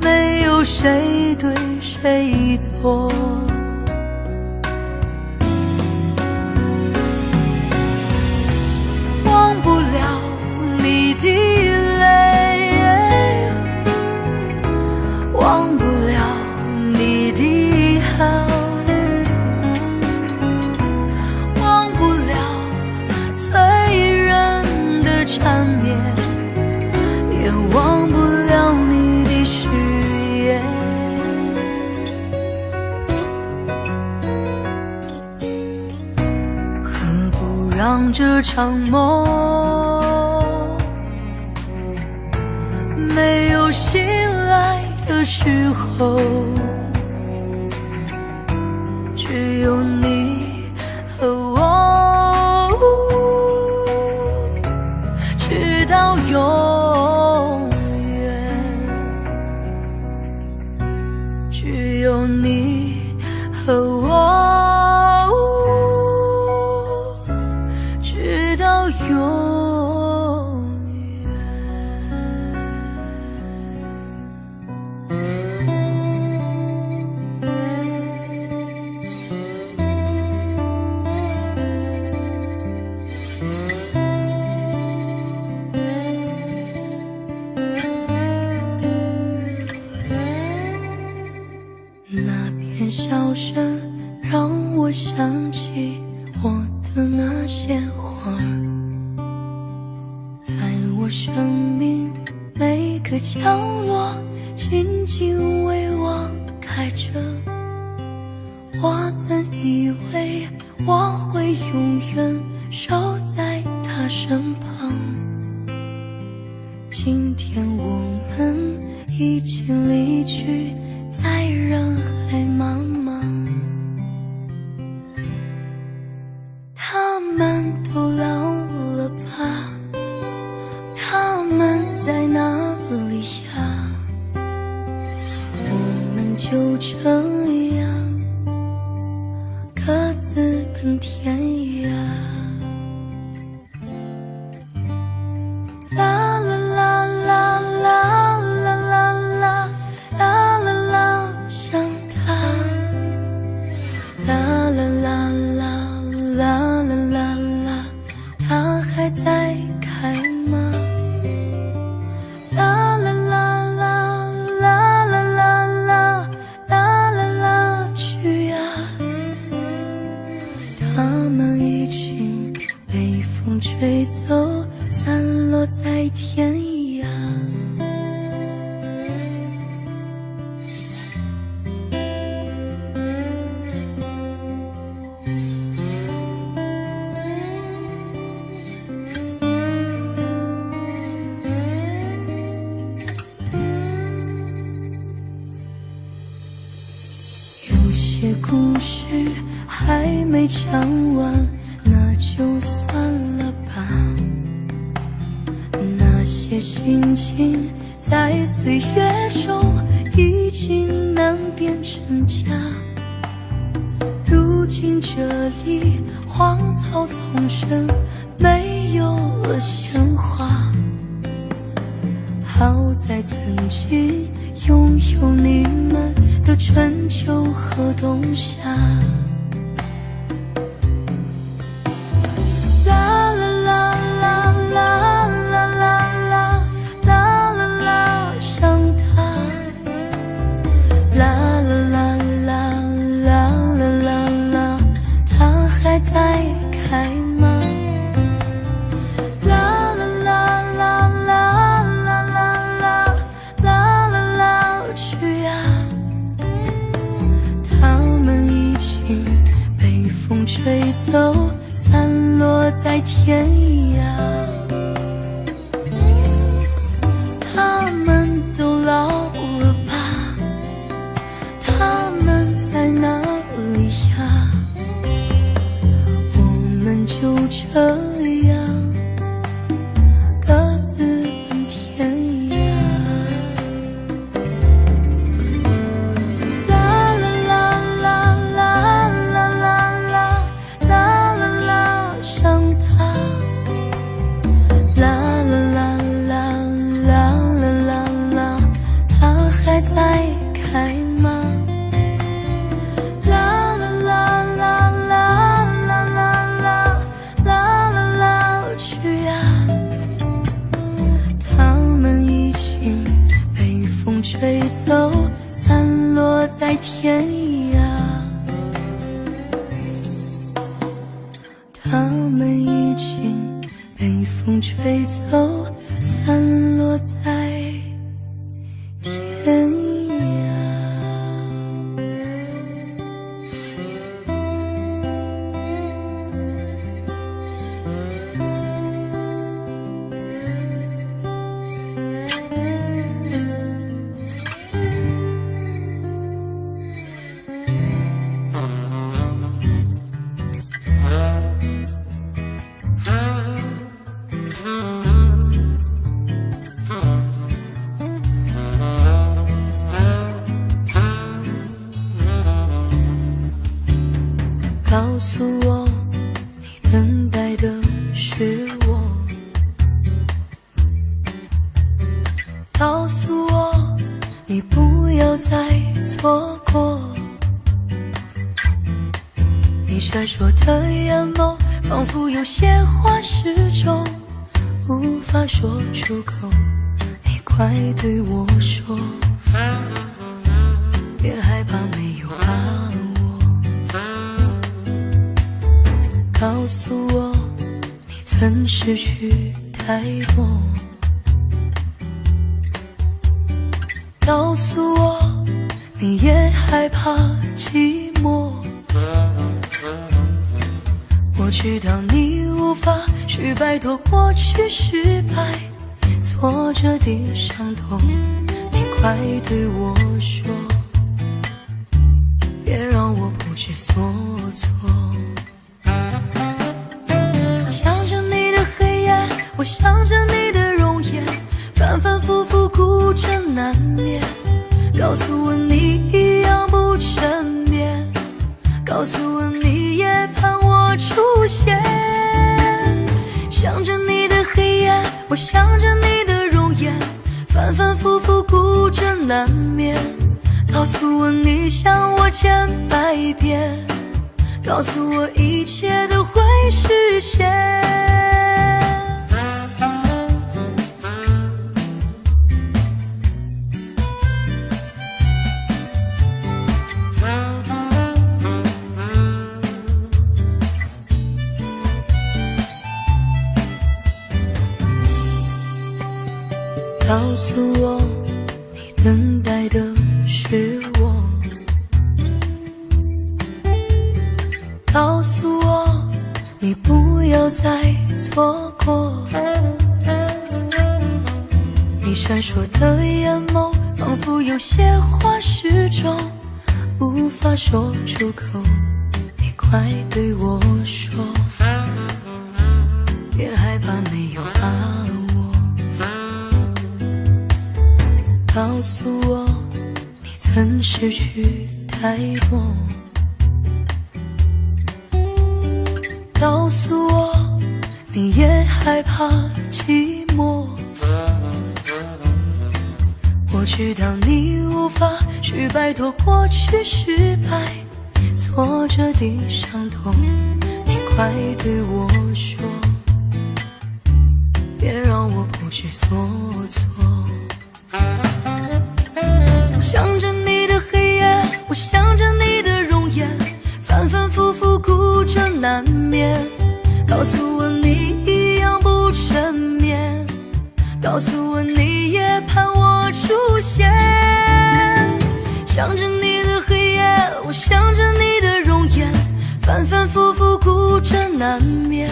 没有谁对谁错，忘不了你的泪，忘不了你的好，忘不了醉人的缠绵，也忘不了你的誓言。何不让这场梦没有醒来的时候，只有你和我，直到永远。只有你和我，直到永远。那片笑声让我想起我的那些花儿，在我生命每个角落紧紧为我开着。我曾以为我会永远守在他身旁，今天我们已经离去，在人海茫茫。他们都老了吧？他们在哪里呀？我们就这样各自奔天涯。啦啦啦啦啦啦啦啦啦啦啦，想他。啦啦啦啦啦啦啦啦，他还在开吗？啦啦啦啦啦啦啦啦啦啦啦，去呀！他们已经被风吹走，散落在天涯。有些些故事还没讲完，那就算了吧。那些心情在岁月中已经难变成假，如今这里荒草丛生，没有了鲜花。好在曾经拥有你们的春秋和冬夏。啦啦啦啦啦啦啦啦啦啦，想他。啦啦啦啦啦啦啦啦，他还在开吗？吹走，散落在天涯。他们都老了吧？他们在哪里呀？我们就这样各自奔天涯。吹走，散落在天涯。他们已经被风吹走，散落在天涯。告诉我，你等待的是我。告诉我，你不要再错过。你闪烁的眼眸，仿佛有些话始终无法说出口。你快对我说，别害怕，没有把握。告诉我，你曾失去太多。告诉我，你也害怕寂寞。我知道你无法去摆脱过去失败挫折的伤痛。你快对我说，别让我不知所措。想着你的黑夜，我想着你的容颜，反反复复孤枕难眠。告诉我你一样不沉眠，告诉我你也盼我出现。想着你的黑夜，我想着你的容颜，反反复复孤枕难眠。告诉我你想我千百遍，告诉我一切都会实现。告诉我，你等待的是我。告诉我，你不要再错过。你闪烁的眼眸，仿佛有些话始终无法说出口，你快对我说，别害怕没有把握，告诉我你曾失去太多，告诉我你也害怕寂寞。我知道你无法去摆脱过去失败挫折的伤痛，你快对我说，别让我不知所措。想着你的黑夜，我想着你的容颜，反反复复哭着难眠，告诉我你一样不沉眠，告诉我你也盼我出现。想着你的黑夜，我想着你的容颜，反反复复哭着难眠，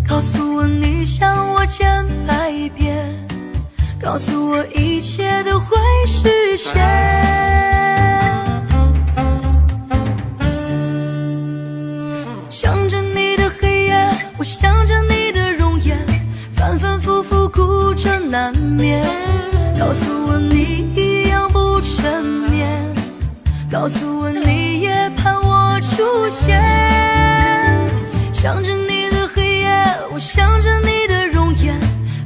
告诉我你想我千百遍，告诉我一切都会实现。想着你的黑夜，我想着你的容颜，反反复复哭着难眠，告诉我你一样不沉眠，告诉我你也盼我出现。想着你的黑夜，我想着你的容颜，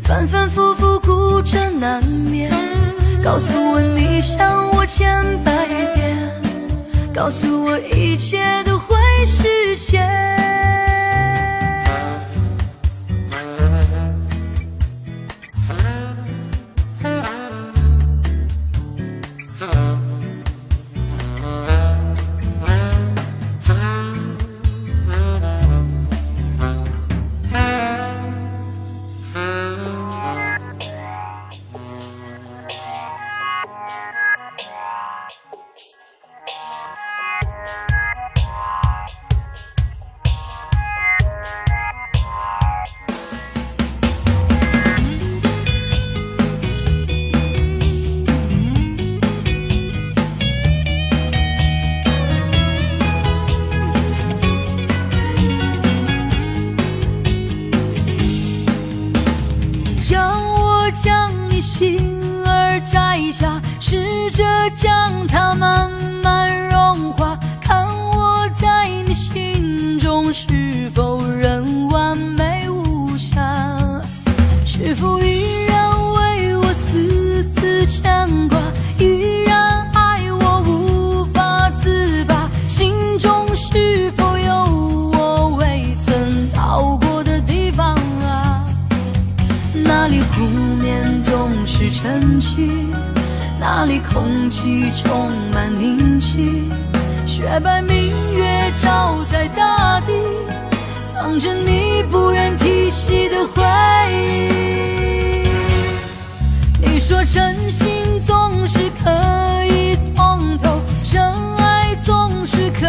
反反复复哭着难眠，告诉我你想我千百遍，告诉我一切都会实现。试着将它慢慢融化，看我在你心中是否仍完美无瑕，是否依然为我丝丝牵挂，依然爱我无法自拔，心中是否有我未曾到过的地方啊？那里湖面总是沉寂，那里空气充满凝气，雪白明月照在大地，藏着你不愿提起的回忆。你说真心总是可以从头，真爱总是可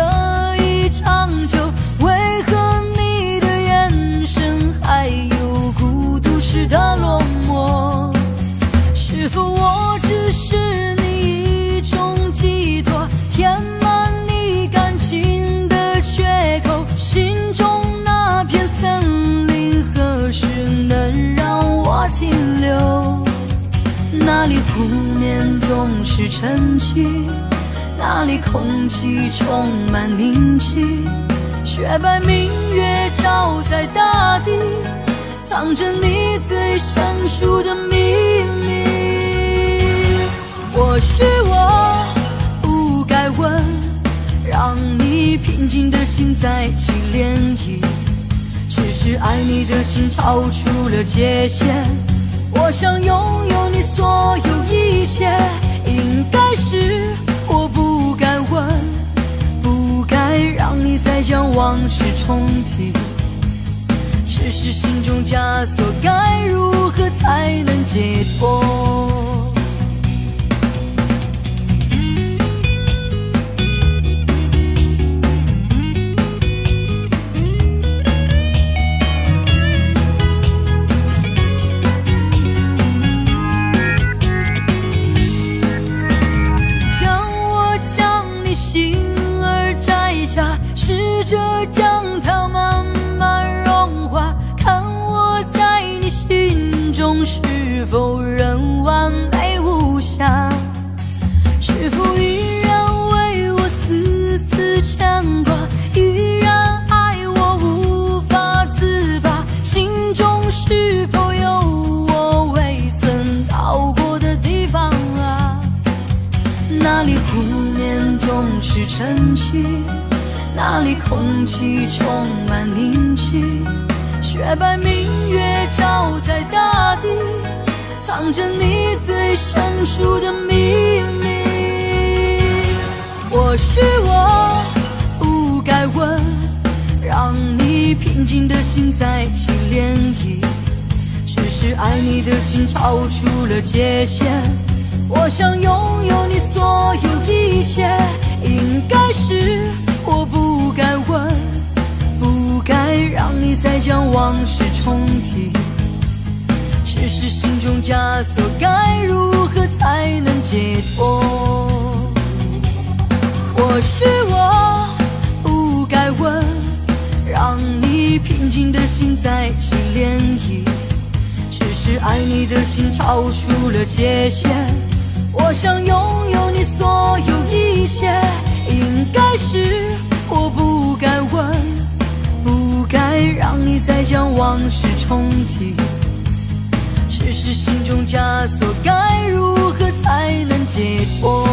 以长久，为何你的眼神还有孤独时的落寞？是否我只是你一种寄托，填满你感情的缺口，心中那片森林何时能让我停留？那里湖面总是沉寂，那里空气充满凝气，雪白明月照在大地，藏着你最深处的秘密。或许我不该问，让你平静的心再起涟漪，只是爱你的心超出了界限，我想拥有你所有一切。应该是我不该问，不该让你再将往事重提，只是心中枷锁该如何才能解脱？让我将你心着将它慢慢融化，看我在你心中是否仍完美无瑕，是否依然为我丝丝牵挂，依然爱我无法自拔，心中是否有我未曾到过的地方啊？那里湖面总是晨曦，那里空气充满宁静，雪白明月照在大地，藏着你最深处的秘密。或许我不该问，让你平静的心再起涟漪，只是爱你的心超出了界限，我想拥有你所有一切。应该是我不该问，不该让你再将往事重提，只是心中枷锁该如何才能解脱。或许我不该问，让你平静的心再起涟漪，只是爱你的心超出了界限，我想拥有你所有一切。应该是我不该问，不该让你再将往事重提，只是心中枷锁该如何才能解脱。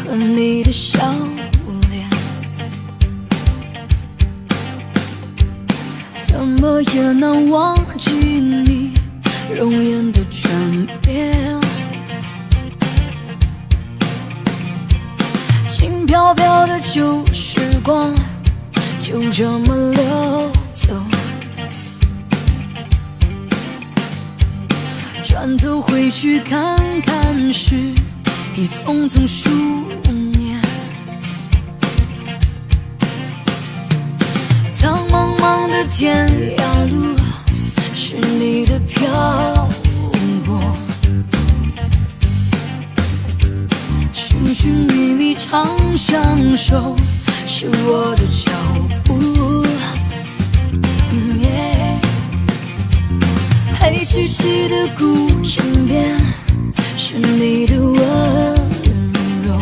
和你的笑脸，怎么也难忘记你容颜的转变，轻飘飘的旧时光就这么流走，转头回去看看时已匆匆数年，苍茫茫的天涯路是你的漂泊，寻寻觅觅长相守是我的脚步，黑漆漆的古镇边是你的温柔，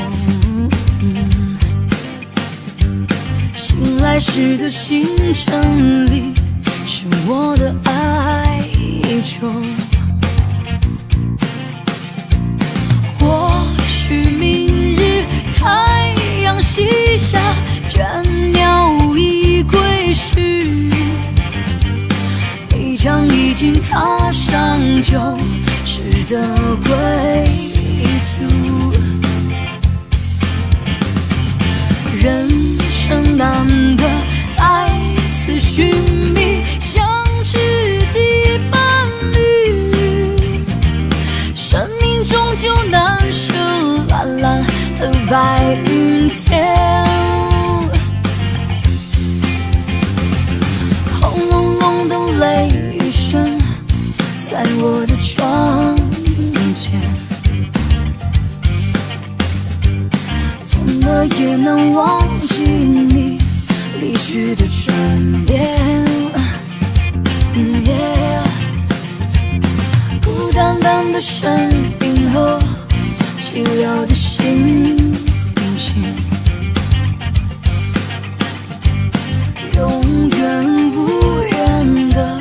醒来时的清晨里是我的哀愁，或许明日太阳西下，倦鸟已归时，你将已经踏上旧时的归途，人生难得再次寻觅相知的伴侣，生命终究难舍蓝蓝的白云天，轰隆隆的雷雨声在我的窗前，怎么也能忘记你离去的转变，孤单单的身影和寂寥的心情，永远无缘的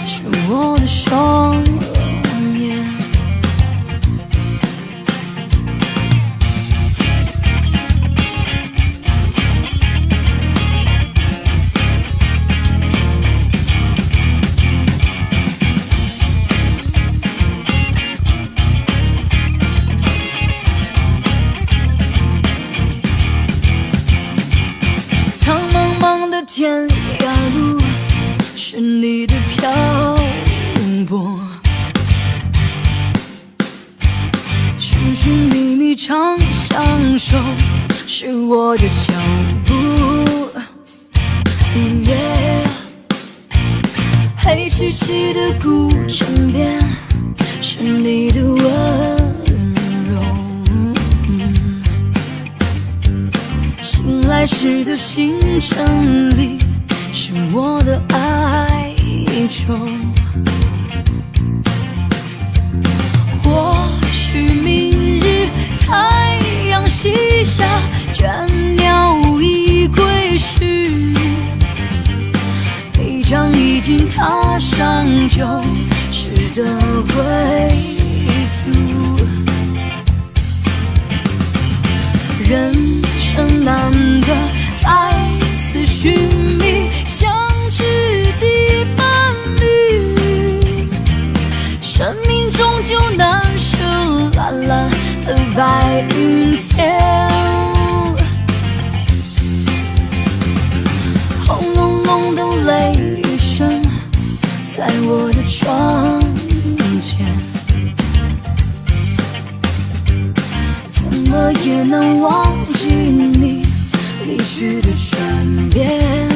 是我的双眼。是你的漂泊，寻寻觅觅常相守，是我的脚步。黑漆漆的古镇边，是你的温柔。醒来时的清晨里，是我的哀愁。或许明日太阳西下，倦鸟已归时，你将已经踏上旧时的归途。人生难得再次寻觅相知的伴侣，生命终究难舍蓝蓝的白云天。轰隆隆的雷声在我的窗前，怎么也能忘记你离去的唇边。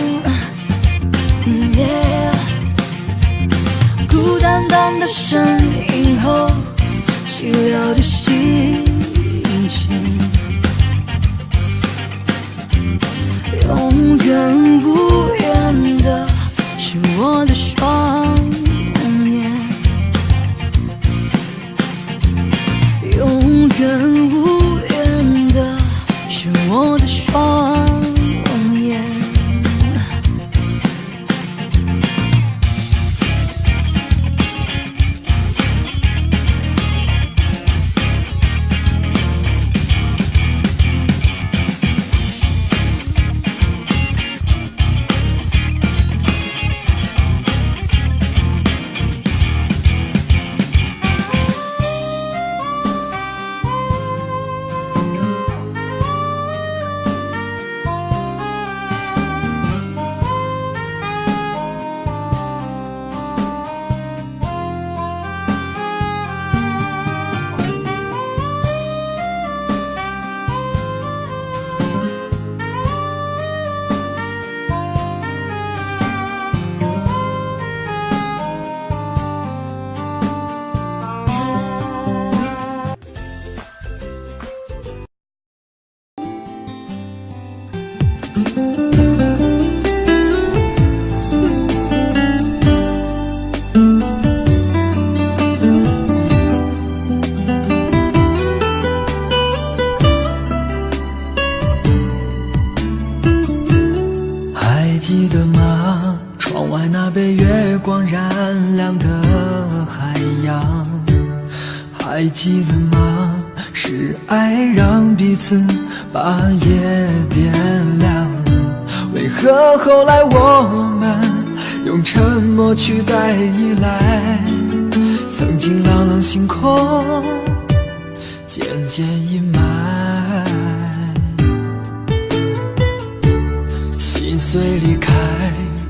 孤单单的身影后，寂寥的心情，永远无缘的是我的双眼，永远无缘的是我的双眼。还记得吗？窗外那被月光染亮的海洋，还记得吗？是爱让彼此把夜点亮。为何后来我们用沉默取代依赖？曾经朗朗星空渐渐阴霾，心碎离开，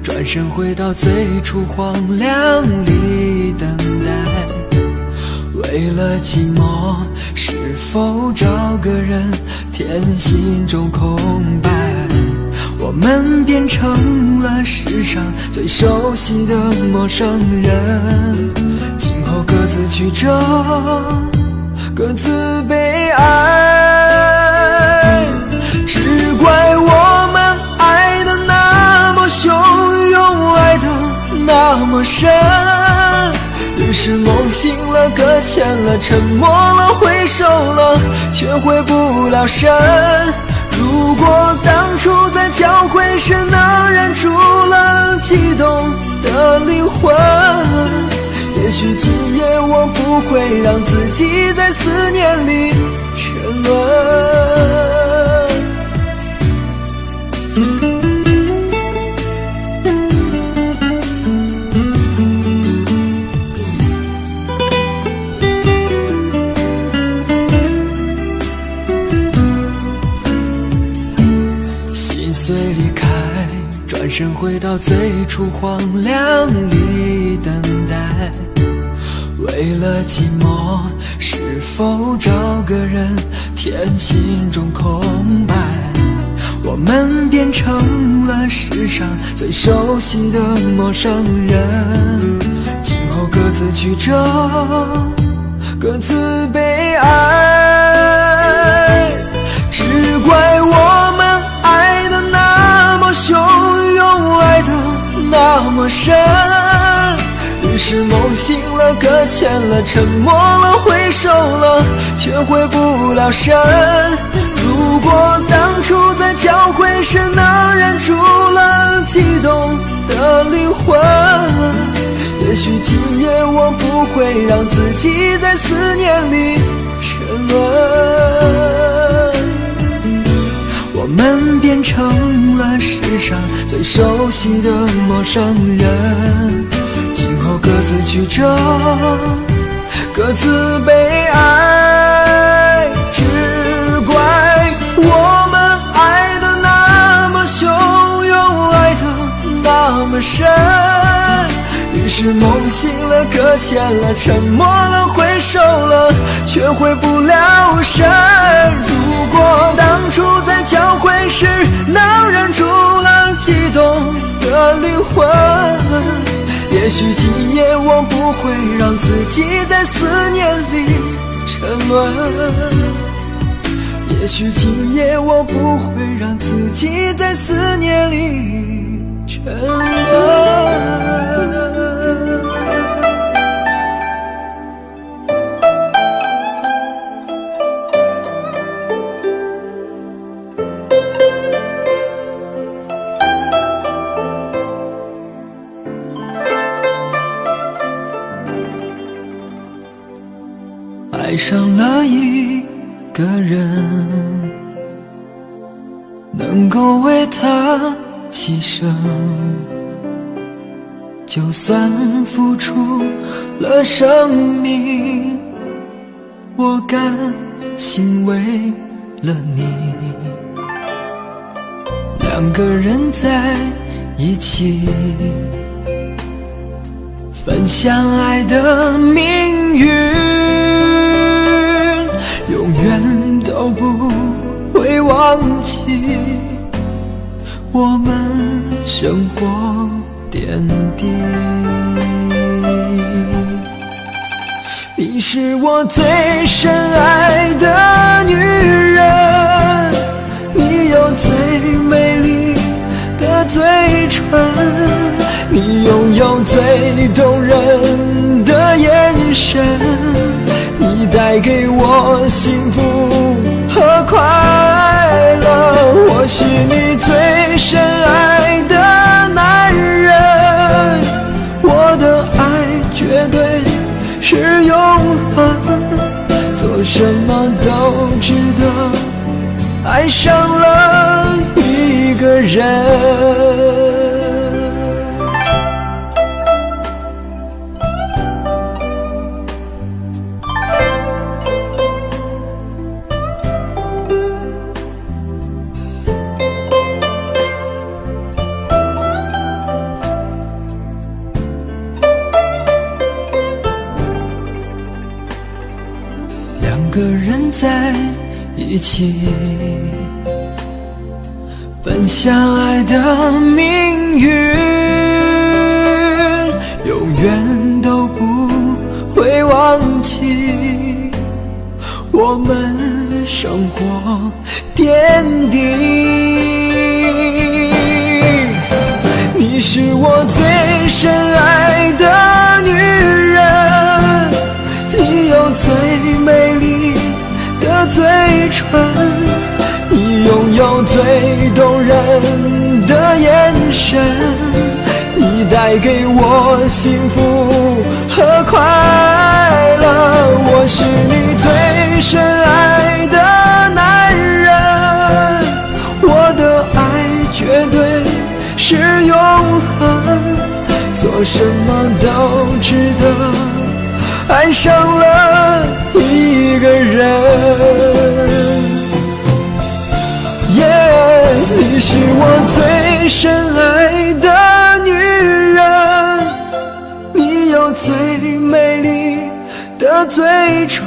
转身回到最初荒凉里等待。为了寂寞，是否找个人填心中空白？我们变成了世上最熟悉的陌生人，今后各自曲折，各自悲哀。只怪我们爱的那么汹涌，爱的那么深，于是梦醒了，搁浅了，沉默了，回首了，却回不了神。如果当初在交汇时能忍住了激动的灵魂，也许今夜我不会让自己在思念里沉沦。转身回到到最初荒凉里等待，为了寂寞，是否找个人填心中空白？我们变成了世上最熟悉的陌生人，今后各自曲折，各自悲哀。只怪我们爱的那么汹涌，爱的那么深，于是梦醒了，搁浅了，沉默了，回首了，却回不了神。如果当初在交汇时能忍住了激动的灵魂，也许今夜我不会让自己在思念里沉沦。我们变成了世上最熟悉的陌生人，今后各自曲折，各自悲哀。只怪我们爱的那么汹涌，爱的那么深，于是梦醒了，搁浅了，沉默了，回首了，却回不了神。如果当初在交汇时能忍住了激动的灵魂，也许今夜我不会让自己在思念里沉沦，也许今夜我不会让自己在思念里沉沦。爱上了一个人，能够为他牺牲，就算付出了生命，我甘心为了你。两个人在一起，分享爱的命运，永远都不会忘记我们生活点滴。你是我最深爱的女人，你有最美丽的嘴唇，你拥有最动人的眼神，你带给我幸福和快乐。我是你最深爱的男人，我的爱绝对是永恒，做什么都值得，爱上了一个人。两个人在一起，分享爱的命运，永远都不会忘记我们生活点滴。你是我最深爱的女人，你有最美丽的嘴唇，你拥有最动人的眼神，你带给我幸福和快乐。我是你最深爱的男人，我的爱绝对是永恒，做什么都值得，爱上了一个人。你是我最深爱的的嘴唇，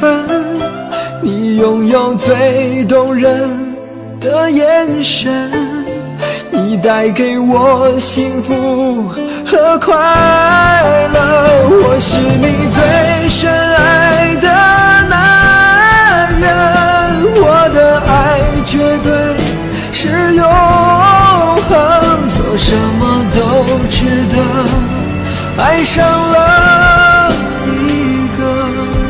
你拥有最动人的眼神，你带给我幸福和快乐。我是你最深爱的男人，我的爱绝对是永恒，做什么都值得，爱上了一个人。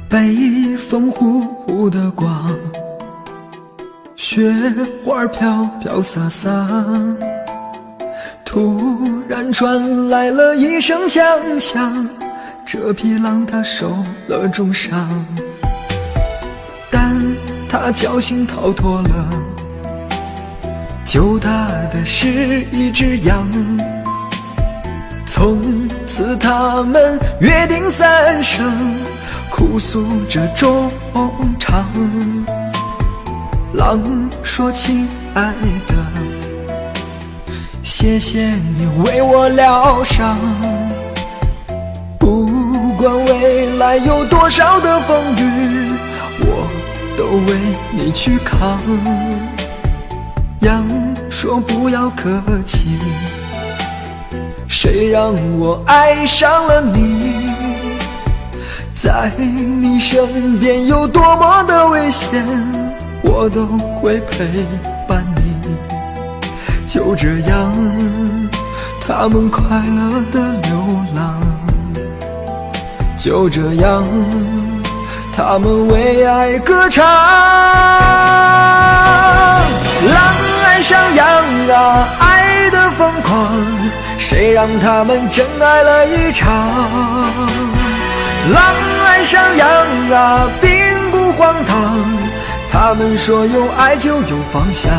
北风呼呼的刮，雪花飘飘洒洒，突然传来了一声枪响，这匹狼它受了重伤，但它侥幸逃脱了，救它的是一只羊。从此他们约定三生，哭诉着衷肠。狼说亲爱的，谢谢你为我疗伤，不管未来有多少的风雨，我都为你去扛。羊说不要客气，谁让我爱上了你，在你身边有多么的危险，我都会陪伴你。就这样，他们快乐的流浪，就这样，他们为爱歌唱。狼爱上羊啊，爱的疯狂，谁让他们真爱了一场。狼爱上羊啊，并不荒唐，他们说有爱就有方向。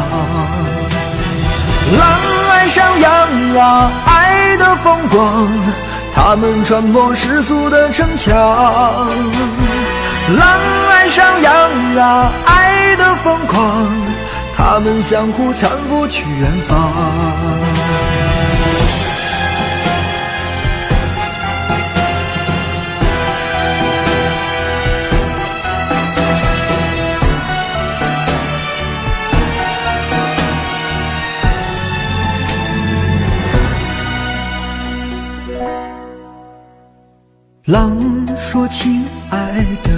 狼爱上羊啊，爱的疯狂，他们穿破世俗的城墙。狼爱上羊啊，爱的疯狂，他们相互搀扶去远方。狼说亲爱的，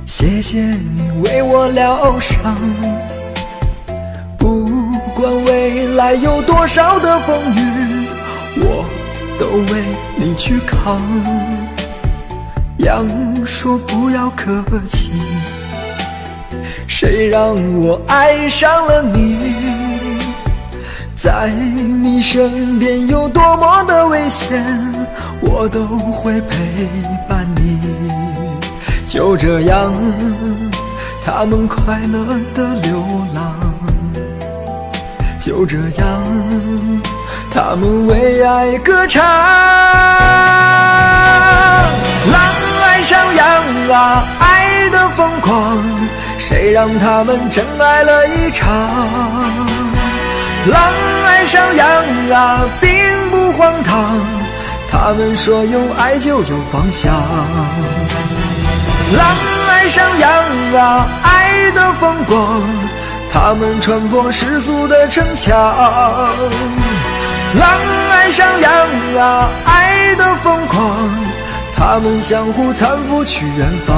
谢谢你为我疗伤，不管未来有多少的风雨，我都为你去扛。羊说不要客气，谁让我爱上了你，在你身边有多么的危险，我都会陪伴你。就这样，他们快乐的流浪，就这样，他们为爱歌唱。狼爱上羊啊，爱的疯狂，谁让他们真爱了一场。狼爱上羊啊，并不荒唐，他们说有爱就有方向。狼爱上羊啊，爱的疯狂，他们穿破世俗的城墙。狼爱上羊啊，爱的疯狂，他们相互搀扶去远方。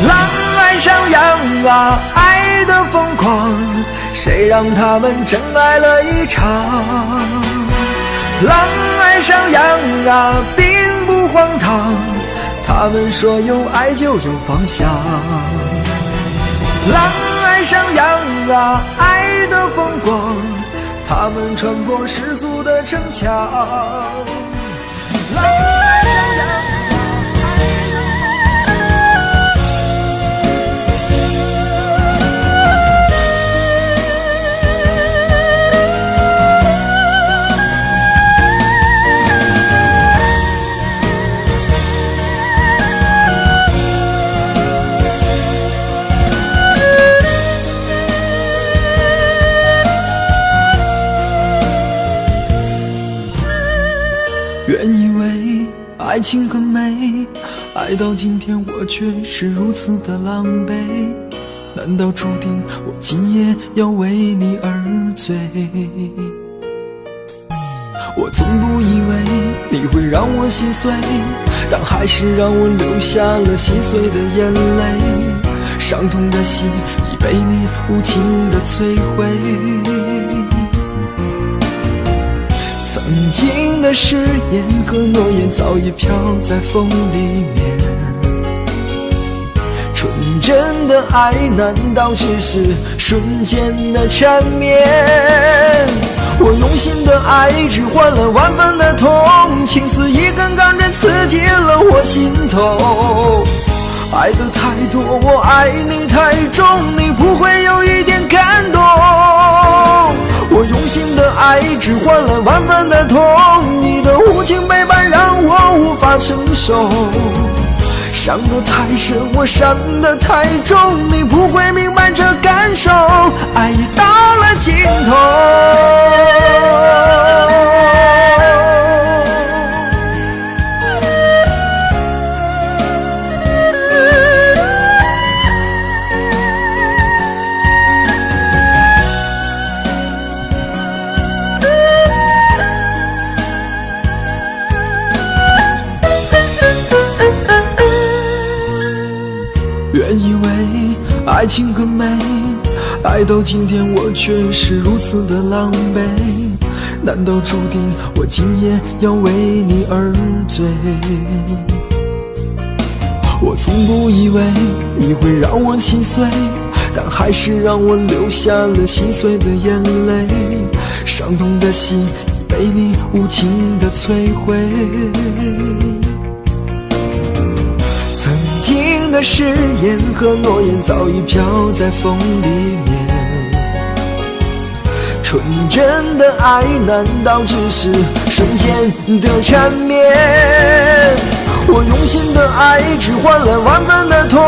狼爱上羊啊，爱的疯狂，谁让他们真爱了一场。狼爱上羊啊，并不荒唐，他们说有爱就有方向。狼爱上羊啊，爱的疯狂，他们穿破世俗的城墙。狼爱上羊啊，爱的爱到今天我却是如此的狼狈，难道注定我今夜要为你而醉？我从不以为你会让我心碎，但还是让我流下了心碎的眼泪，伤痛的心已被你无情的摧毁。曾经的誓言和诺言早已飘在风里面，纯真的爱难道只是瞬间的缠绵？我用心的爱只换了万分的痛，情丝一根钢针刺进了我心头。爱的太多，我爱你太重，你不会有一点感动。我用心的爱只换了万分的痛，你的无情背叛让我无法承受。伤得太深，我伤得太重，你不会明白这感受。爱已到了尽头。原以为爱情很美，爱到今天我却是如此的狼狈，难道注定我今夜要为你而醉？我从不以为你会让我心碎，但还是让我流下了心碎的眼泪，伤痛的心已被你无情的摧毁。曾经的誓言和诺言早已飘在风里面，纯真的爱难道只是瞬间的缠绵？我用心的爱只换了万分的痛，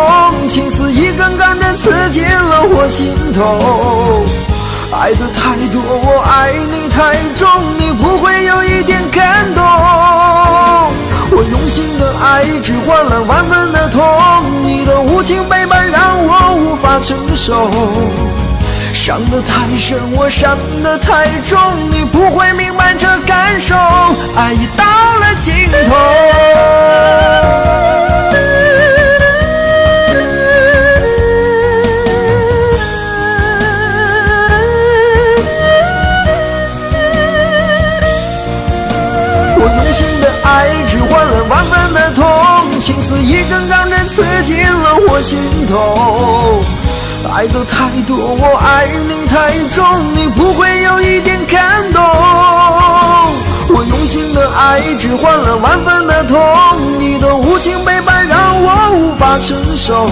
情丝一根钢针刺进了我心头。爱的太多，我爱你太重，你不会有一点感动。我用心的爱只换了万分的痛，你的无情背叛让我无法承受。伤得太深，我伤得太重，你不会明白这感受。爱已到了尽头。爱只换了万分的痛，情丝一根钢针刺进了我心头。爱的太多，我爱你太重，你不会有一点感动。我用心的爱只换了万分的痛，你的无情背叛让我无法承受。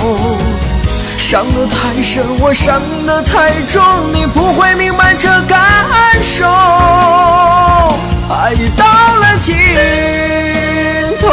伤得太深，我伤得太重，你不会明白这感受。爱已到了尽头。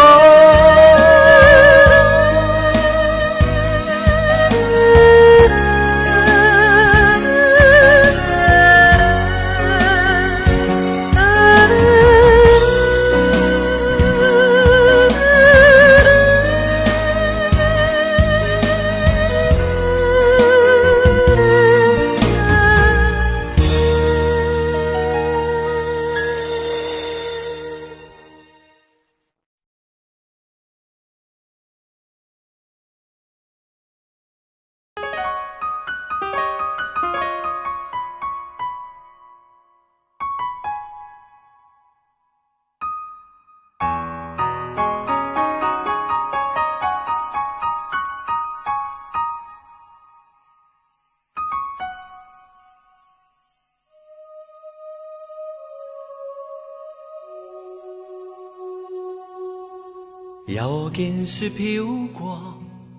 又见雪飘过，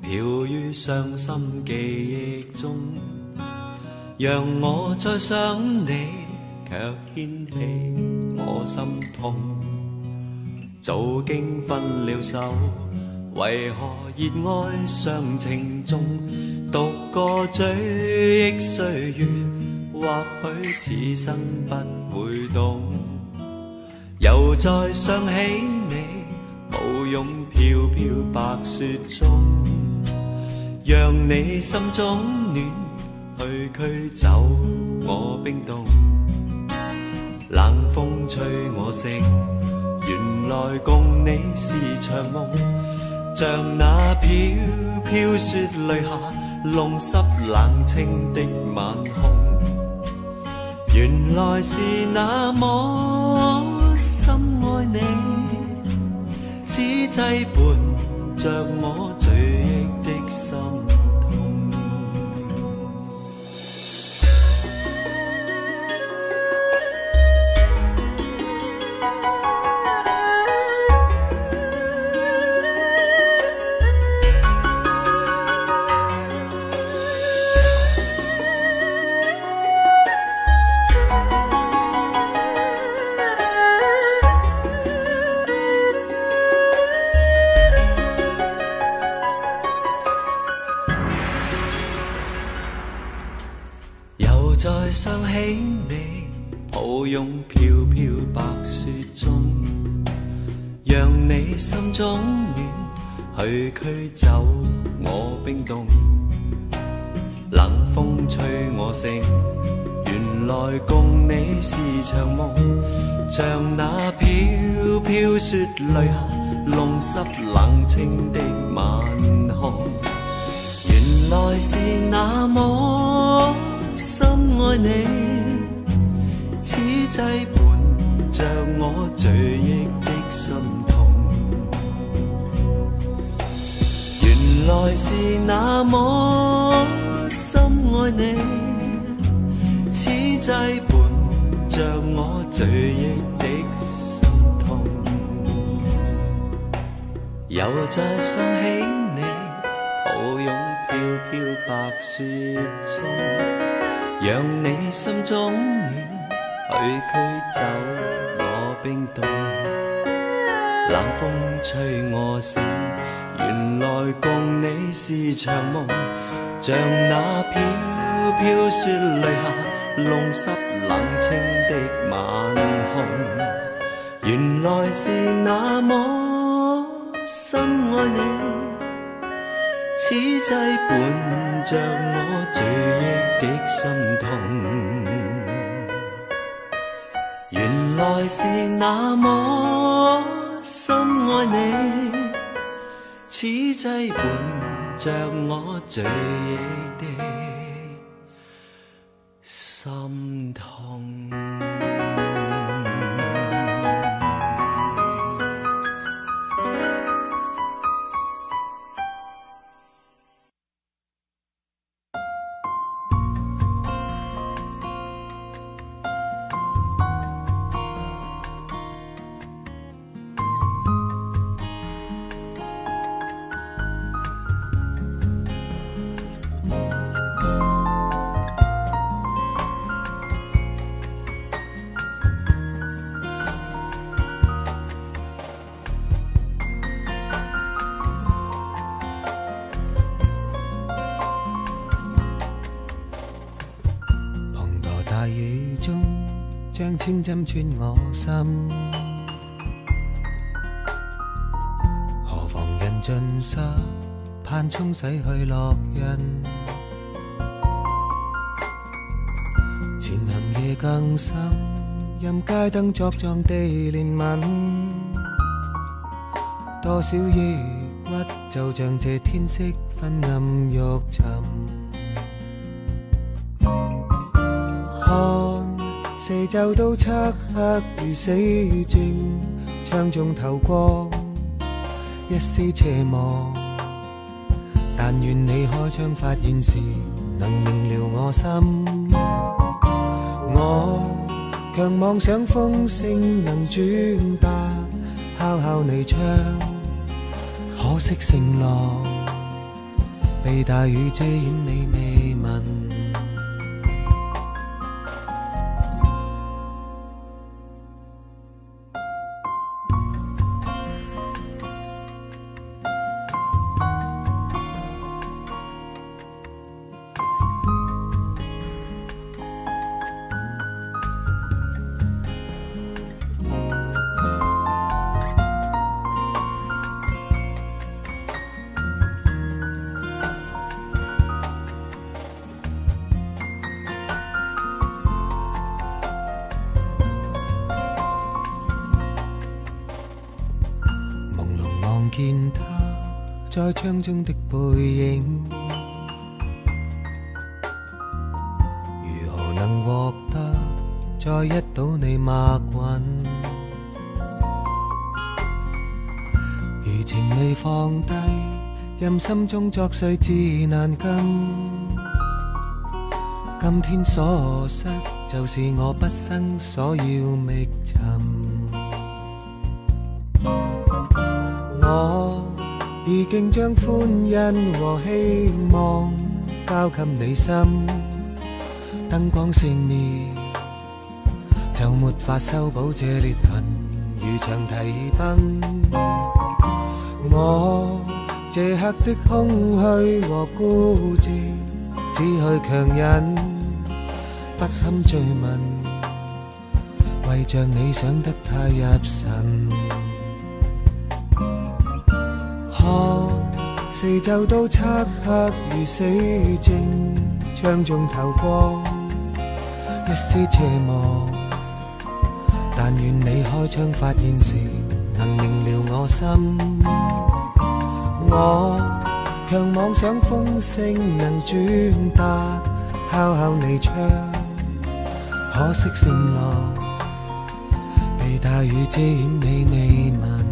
飘于伤心记忆中，让我再想你，却牵起我心痛。早经分了手，为何热爱上情重？独个追忆岁月，或许此生不会懂。又再想起你，无擁飄飄白雪中，讓你心中暖，去驅走我冰凍。冷風吹我醒，原來共你是場夢，像那飄飄雪淚下弄濕冷清的晚空。原來是那麼深愛你，此際伴着我醉憶的心痛。再想起你，抱擁飄飄白雪中，讓你心中暖，去驅走我冰凍。冷風吹我醒，原來共你是場夢，像那飄飄雪淚下弄濕冷清的晚空。原來是那麼深愛你，此際伴着我醉憶的心痛。原來是那麼深愛你，此際伴着我醉憶的心痛。又再想起你，抱擁飄飄白雪中，讓你心中暖，去驅走我冰凍。冷風吹我醒，原來共你是場夢，像那飄飄雪淚下弄濕冷清的晚空。原來是那麼深愛你，此際伴着我醉憶的心痛。原來是那麼深愛你，此際伴着我醉憶的心痛。大雨中將千針穿我心，何妨人盡濕，盼沖洗去烙印。前行夜更深，任街燈作狀地憐憫，多少抑鬱就像這天色昏暗欲沉。四周都漆黑如死靜，窗中透光一絲斜望，但願你開窗發現時能明了我心。我強妄想風聲能轉達，敲敲你窗，可惜承諾被大雨遮掩，你未聞。見他在窗中的背影，如何能獲得再一睹你默允？餘情未放低，任心中作碎至難禁。今天所失，就是我畢生所要覓尋。我已經將歡欣和希望交給你心，燈光熄滅，就沒法修補這裂痕，如長堤崩。我這刻的空虛和孤寂，只去強忍，不堪追問，為着你想得太入神。看四周都漆黑如死靜，窗中透光一絲斜望，但願你開窗發現時能明了我心。我強妄想風聲能轉達，敲敲你窗，可惜承諾被大雨遮掩，你未聞。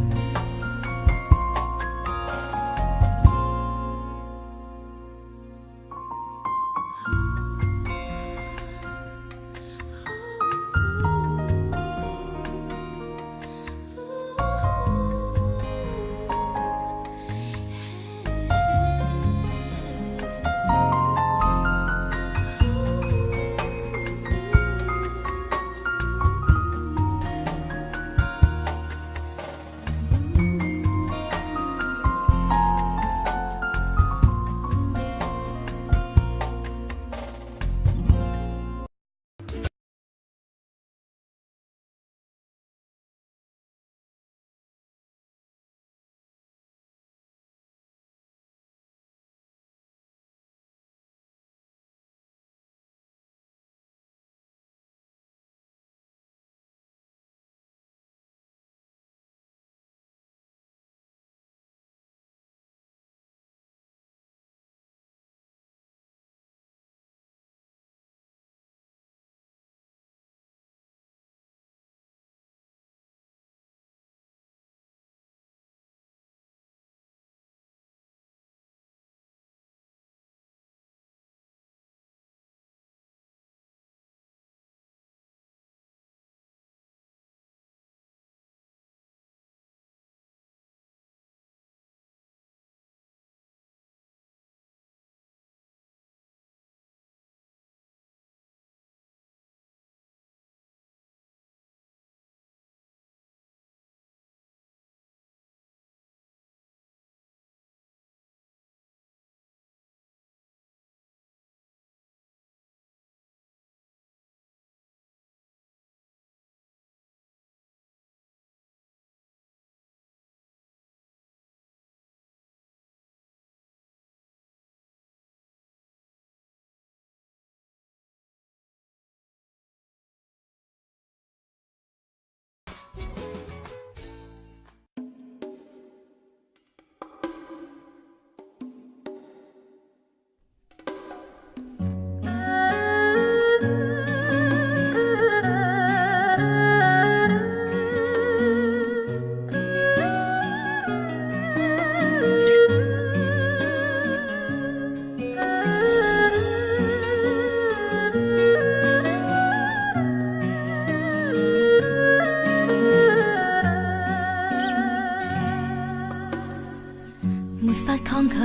抗拒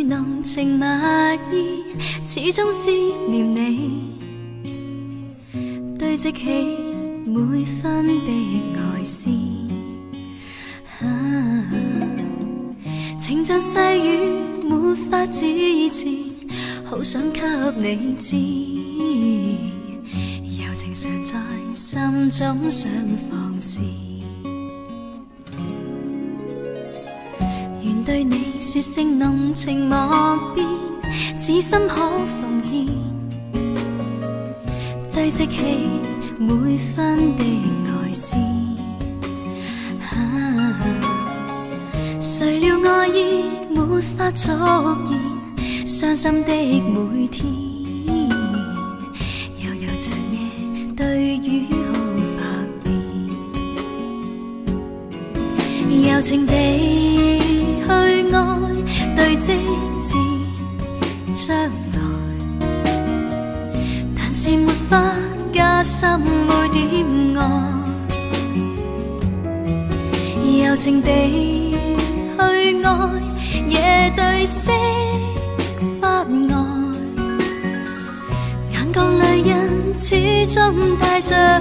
濃情蜜意，始終思念你，堆積起每分的愛思。情像細雨，沒法自持，好想給你知，柔情常在心中想放肆。願對你說聲濃情莫變，此心可奉獻，堆積起每分的愛思。誰料法續言，傷心的每天，悠悠長夜對雨空白面，柔情地去愛，對積至將來，但是沒法加深每點愛，柔情地去愛，也對釋法愛，眼角淚印始終帶着愛。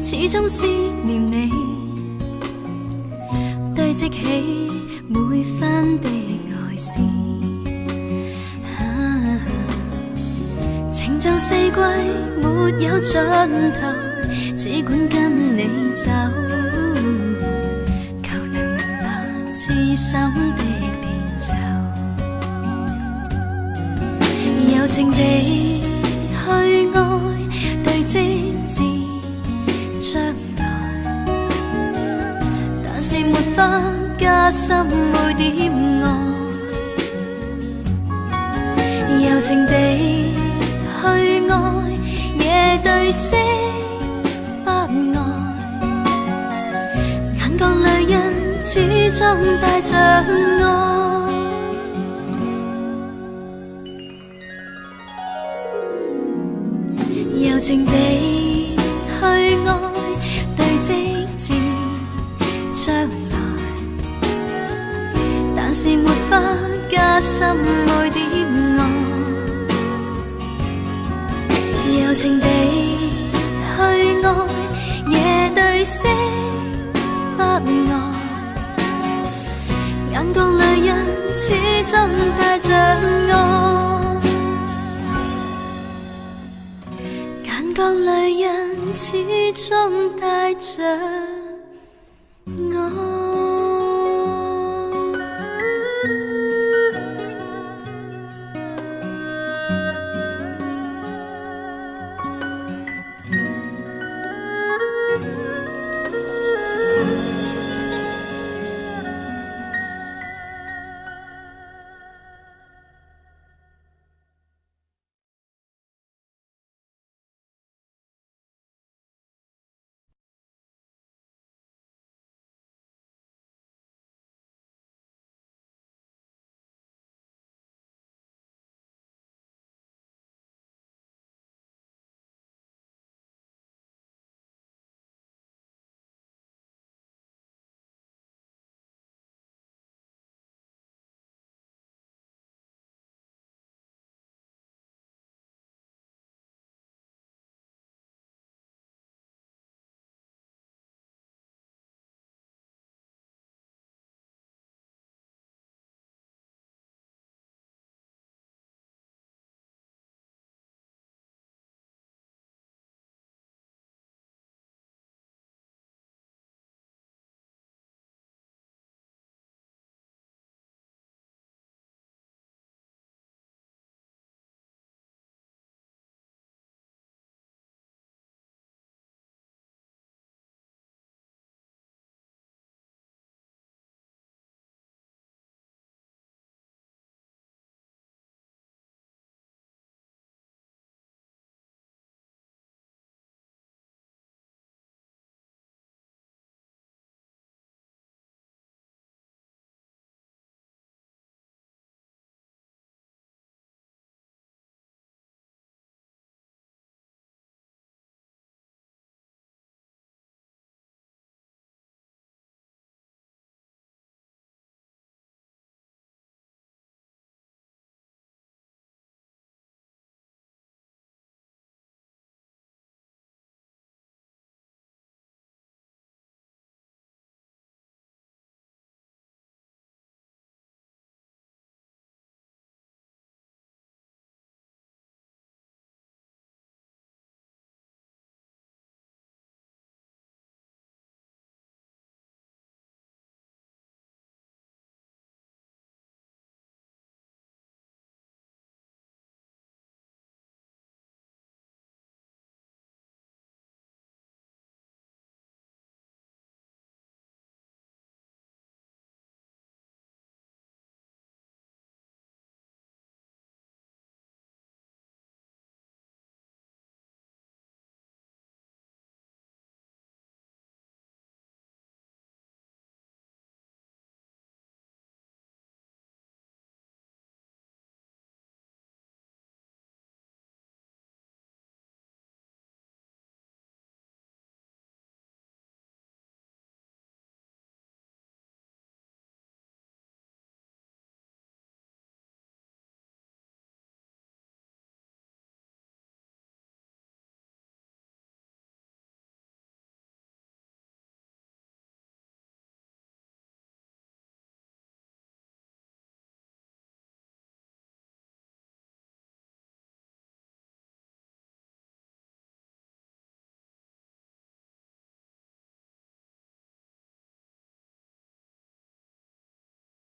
始終思念你，堆積起每分的愛思，情像四季沒有盡頭，只管跟你走，求能明白痴心的變奏，柔情地去愛，對積至將來，但是沒法加深每點愛，柔情地去愛，也對釋法愛，眼角淚印始終帶着愛，柔情地去愛，對積至將來，但是沒法加深每點愛，柔情地去愛，也對釋法愛，眼角淚印始終帶着愛，眼角淚印始終帶着